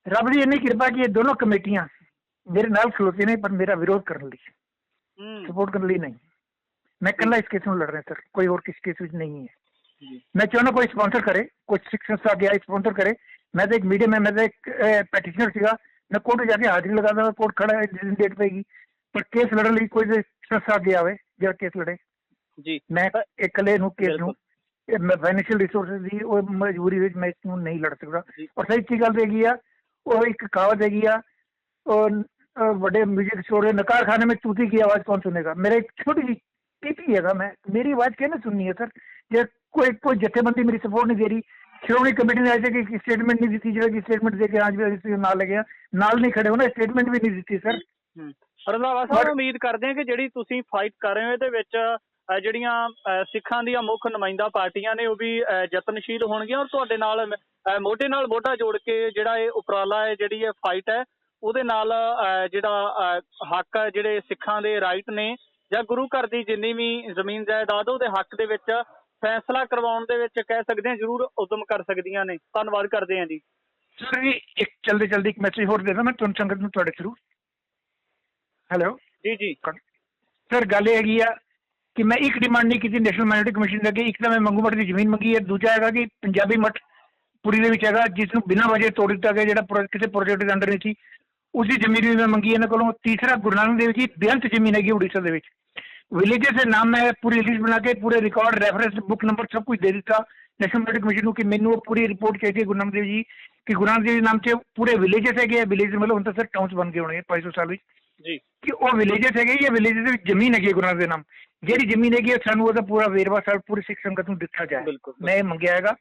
ਰੱਬ ਦੀ ਇੰਨੀ ਕਿਰਪਾ ਕਿ ਇਹ ਦੋਨੋਂ ਕਮੇਟੀਆਂ ਮੇਰੇ ਨਾਲ ਖਲੋਤੇ ਨੇ, ਪਰ ਮੇਰਾ ਵਿਰੋਧ ਕਰਨ ਲਈ, ਸਪੋਰਟ ਕਰਨ ਲਈ ਨਹੀਂ। ਮੈਂ ਇਕੱਲਾ ਇਸ ਕੇਸ ਨੂੰ ਲੜ ਰਿਹਾ ਸਰ, ਕੋਈ ਹੋਰ ਕਿਸ ਕੇਸ ਵਿੱਚ ਨਹੀਂ ਹੈ। ਮੈਂ ਚਾਹੁੰਦਾ ਕੋਈ ਸਪਾਂਸਰ ਕਰੇ, ਕੋਈ ਸਿੱਖ ਸੰਸਥਾ ਅੱਗੇ ਆਏ ਸਪਾਂਸਰ ਕਰੇ। ਮੈਂ ਤਾਂ ਇੱਕ ਮੀਡੀਅਮ ਹੈ, ਮੈਂ ਤਾਂ ਇੱਕ ਪੈਟੀਸ਼ਨਰ ਸੀਗਾ, ਮੈਂ ਕੋਰਟ ਜਾ ਕੇ ਹਾਜ਼ਰੀ ਲਗਾਦਾ, ਕੋਰਟ ਖੜਾ ਹੈ, ਜਿਸ ਦਿਨ ਡੇਟ ਪਏਗੀ, ਪਰ ਕੇਸ ਲੜਨ ਲਈ ਕੋਈ ਸੰਸਥਾ ਅੱਗੇ ਆਵੇ ਜਿਹੜਾ ਕੇਸ ਲੜੇ ਜੀ। ਮੈਂ ਇਕੱਲੇ ਨੂੰ ਕੇਸ ਨੂੰ ਮੈਂ ਫਾਈਨੈਂਸ਼ੀਅਲ ਰਿਸੋਰਸਿਸ ਦੀ ਉਹ ਮਜਬੂਰੀ ਵਿੱਚ ਮੈਂ ਇਸ ਨੂੰ ਨਹੀਂ ਲੜ ਸਕਦਾ। ਔਰ ਸਹੀ ਚੀਜ਼ ਗੱਲ ਹੈਗੀ ਆ, ਉਹ ਇੱਕ ਕਹਾਵਤ ਹੈਗੀ ਆ, ਵੱਡੇ ਮਿਊਜ਼ਿਕ स्टोर है, नकार खाने में तूती की आवाज़ कौन सुनेगा। मेरा एक छोटी सी टीपी है, मैं मेरी आवाज़ कहना सुननी है सर। जो कोई जथेबंदी मेरी सपोर्ट नहीं दे रही, श्रोमणी कमेटी ने ऐसे कि स्टेटमेंट नहीं दी, जो स्टेटमेंट दे के आज भी नाल लगे नाल नहीं खड़े होना, स्टेटमेंट भी नहीं दी सर। ਰੰਧਾਵਾ ਸਾਹਿਬ, ਉਮੀਦ ਕਰਦੇ ਹਾਂ ਕਿ ਜਿਹੜੀ ਤੁਸੀਂ ਫਾਈਟ ਕਰ ਰਹੇ ਹੋ ਇਹਦੇ ਵਿੱਚ ਜਿਹੜੀਆਂ ਸਿੱਖਾਂ ਦੀਆਂ ਮੁੱਖ ਨੁਮਾਇੰਦਾ ਪਾਰਟੀਆਂ ਨੇ ਉਹ ਵੀ ਯਤਨਸ਼ੀਲ ਹੋਣਗੀਆਂ, ਔਰ ਤੁਹਾਡੇ ਨਾਲ ਮੋਢੇ ਨਾਲ ਮੋਢਾ ਜੋੜ ਕੇ ਜਿਹੜਾ ਇਹ ਉਪਰਾਲਾ ਹੈ, ਜਿਹੜੀ ਇਹ ਫਾਈਟ ਹੈ, ਉਹਦੇ ਨਾਲ ਜਿਹੜਾ ਹੱਕ ਜਿਹੜੇ ਸਿੱਖਾਂ ਦੇ ਰਾਈਟ ਨੇ ਜਾਂ ਗੁਰੂ ਘਰ ਦੀ ਜਿੰਨੀ ਵੀ ਜ਼ਮੀਨ ਜਾਇਦਾਦ ਉਹਦੇ ਹੱਕ ਦੇ ਵਿੱਚ ਫੈਸਲਾ ਕਰਵਾਉਣ ਦੇ ਵਿੱਚ ਕਹਿ ਸਕਦੇ ਹਾਂ ਜ਼ਰੂਰ ਉਦਮ ਕਰ ਸਕਦੀਆਂ ਨੇ। ਧੰਨਵਾਦ ਕਰਦੇ ਹਾਂ ਜੀ। ਸਰ ਜੀ, ਇੱਕ ਜਲਦੀ ਇੱਕ ਮੈਸੇਜ ਹੋਰ ਦੇਣਾ ਮੈਂ ਤੁਹਾਨੂੰ ਸੰਗਤ ਨੂੰ ਤੁਹਾਡੇ ਥਰੂ। ਹੈਲੋ ਜੀ ਸਰ, ਗੱਲ ਇਹ ਹੈਗੀ ਆ ਕਿ ਮੈਂ ਇੱਕ ਡਿਮਾਂਡ ਨਹੀਂ ਕੀਤੀ ਨੈਸ਼ਨਲ ਮਾਈਨੋਰਿਟੀ ਕਮਿਸ਼ਨ ਦੇ ਅੱਗੇ। ਇੱਕ ਤਾਂ ਮੈਂ ਮੰਗੂ ਮੱਠ ਦੀ ਜ਼ਮੀਨ ਮੰਗੀ ਹੈ, ਦੂਜਾ ਹੈਗਾ ਕਿ ਪੰਜਾਬੀ ਮੱਠ ਪੁਰੀ ਦੇ ਵਿੱਚ ਹੈਗਾ ਜਿਸ ਨੂੰ ਬਿਨਾਂ ਵਜ੍ਹਾ ਤੋੜ ਦਿੱਤਾ ਗਿਆ, ਜਿਹੜਾ ਕਿਸੇ ਪ੍ਰੋਜੈਕਟ ਦੇ ਅੰਡਰ ਨਹੀਂ ਸੀ, ਉਸਦੀ ਜ਼ਮੀਨ ਵੀ ਮੈਂ ਮੰਗੀ ਇਹਨਾਂ ਕੋਲੋਂ। ਤੀਸਰਾ, ਗੁਰੂ ਨਾਨਕ ਦੇਵ ਜੀ ਬੇਅੰਤ ਜ਼ਮੀਨ ਹੈਗੀ ਉੜੀਸਾ ਦੇ ਵਿੱਚ, ਵਿਲੇजेस ਦੇ ਨਾਮ ਮੈਂ ਪੂਰੀ ਲਿਸਟ ਬਣਾ ਕੇ ਪੂਰੇ ਰਿਕਾਰਡ, ਰੈਫਰੈਂਸ ਬੁੱਕ ਨੰਬਰ ਸਭ ਕੁਝ ਦੇ ਦਿੱਤਾ ਨੈਸ਼ਨਲ ਮਾਈਨੋਰਿਟੀ ਕਮਿਸ਼ਨ ਨੂੰ ਕਿ ਮੈਨੂੰ ਉਹ ਪੂਰੀ ਰਿਪੋਰਟ ਚਾਹੀਦੀ ਹੈ ਗੁਰੂ ਨਾਨਕ ਦੇਵ ਜੀ ਕਿ ਗੁਰੂ ਨਾਨਕ ਦੇਵ ਜੀ ਨਾਮ 'ਚ ਪੂਰੇ ਵਿਲੇजेस ਹੈਗੇ, ਵਿਲੇਜ ਮਤਲਬ ਹੁਣ ਤਾਂ ਸਰ ਟਾਊਨਸ ਬਣ ਗਏ ਹੋਣੇ 500 ਸਾਲ ਵਿੱਚ ਜੀ, ਕਿ ਉਹ ਵਿਲੇजेस ਹੈਗੇ ਜਾਂ ਵਿਲੇजेस ਦੇ ਵਿੱਚ ਜ਼ਮੀਨ ਹੈਗੀ ਗੁਰੂ ਨਾਨਕ ਦੇ ਨਾਮ, ਜਿਹੜੀ ਜ਼ਮੀਨ ਹੈਗੀ ਸਾਨੂੰ ਉਹਦਾ ਪੂਰਾ ਵੇਰਵਾ ਸਰ ਪੂਰੀ ਸਿੱਖ ਸੰਗਤ ਨੂੰ ਦਿੱਤਾ ਜਾਏ। ਮੈਂ ਇਹ ਮੰਗਿਆ ਹੈਗਾ।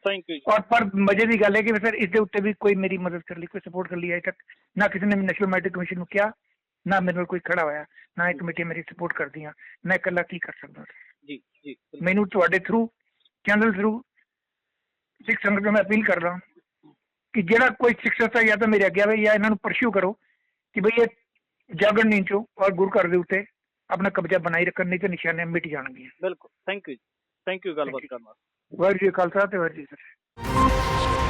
ਔਰ ਪਰ ਮਜ਼ੇ ਦੀ ਗੱਲ ਹੈ ਕਿ ਸਰ ਇਸ ਦੇ ਉੱਤੇ ਵੀ ਕੋਈ ਮੇਰੀ ਮਦਦ ਕਰ ਲਈ, ਕੋਈ ਸਪੋਰਟ ਕਰ ਲਈ ਅਜੇ ਤੱਕ ਨਾ ਕਿਸੇ ਨੇ ਨੈਸ਼ਨਲ ਮਾਈਨੋਰਿਟੀ ਕਮਿਸ਼ਨ ਨੂੰ ਕਿਹਾ, ਨਾ ਮੇਰੇ ਨਾਲ ਕੋਈ ਖੜਾ ਹੋਇਆ, ਨਾ ਇਹ ਕਮੇਟੀ ਮੇਰੀ ਸਪੋਰਟ ਕਰਦੀਆਂ। ਮੈਂ ਇਕੱਲਾ ਕੀ ਕਰ ਸਕਦਾ ਜੀ। ਮੈਨੂੰ ਤੁਹਾਡੇ ਥਰੂ ਚੈਨਲ ਥਰੂ ਸਿੱਖ ਸੰਗਤ ਨੂੰ ਮੈਂ ਅਪੀਲ ਕਰਦਾ ਕਿ ਜਿਹੜਾ ਕੋਈ ਸਿੱਖ ਸੰਸਥਾ ਜਾਂ ਤਾਂ ਮੇਰੇ ਅੱਗੇ ਆਵੇ ਜਾਂ ਇਹਨਾਂ ਨੂੰ ਪਰਸ਼ੂ ਕਰੋ ਕਿ ਬਈ ਇਹ ਜਾਗਣ ਨਹੀਂ ਚੋ ਔਰ ਗੁਰੂ ਘਰ ਦੇ ਉੱਤੇ ਆਪਣਾ ਕਬਜ਼ਾ ਬਣਾਈ ਰੱਖਣ, ਨਹੀਂ ਤਾਂ ਨਿਸ਼ਾਨੇ ਮਿਟ ਜਾਣਗੀਆਂ। ਬਿਲਕੁਲ, ਥੈਂਕ ਯੂ। ਥੈਂਕ ਯੂ ਗੱਲਬਾਤ ਕਰਨ ਵਾਸਤੇ। ਵਾਹਿਗੁਰੂ ਜੀ ਕਾ ਖਾਲਸਾ ਤੇ ਵਾਹਿਗੁਰੂ ਜੀ ਕੀ ਫਤਿਹ।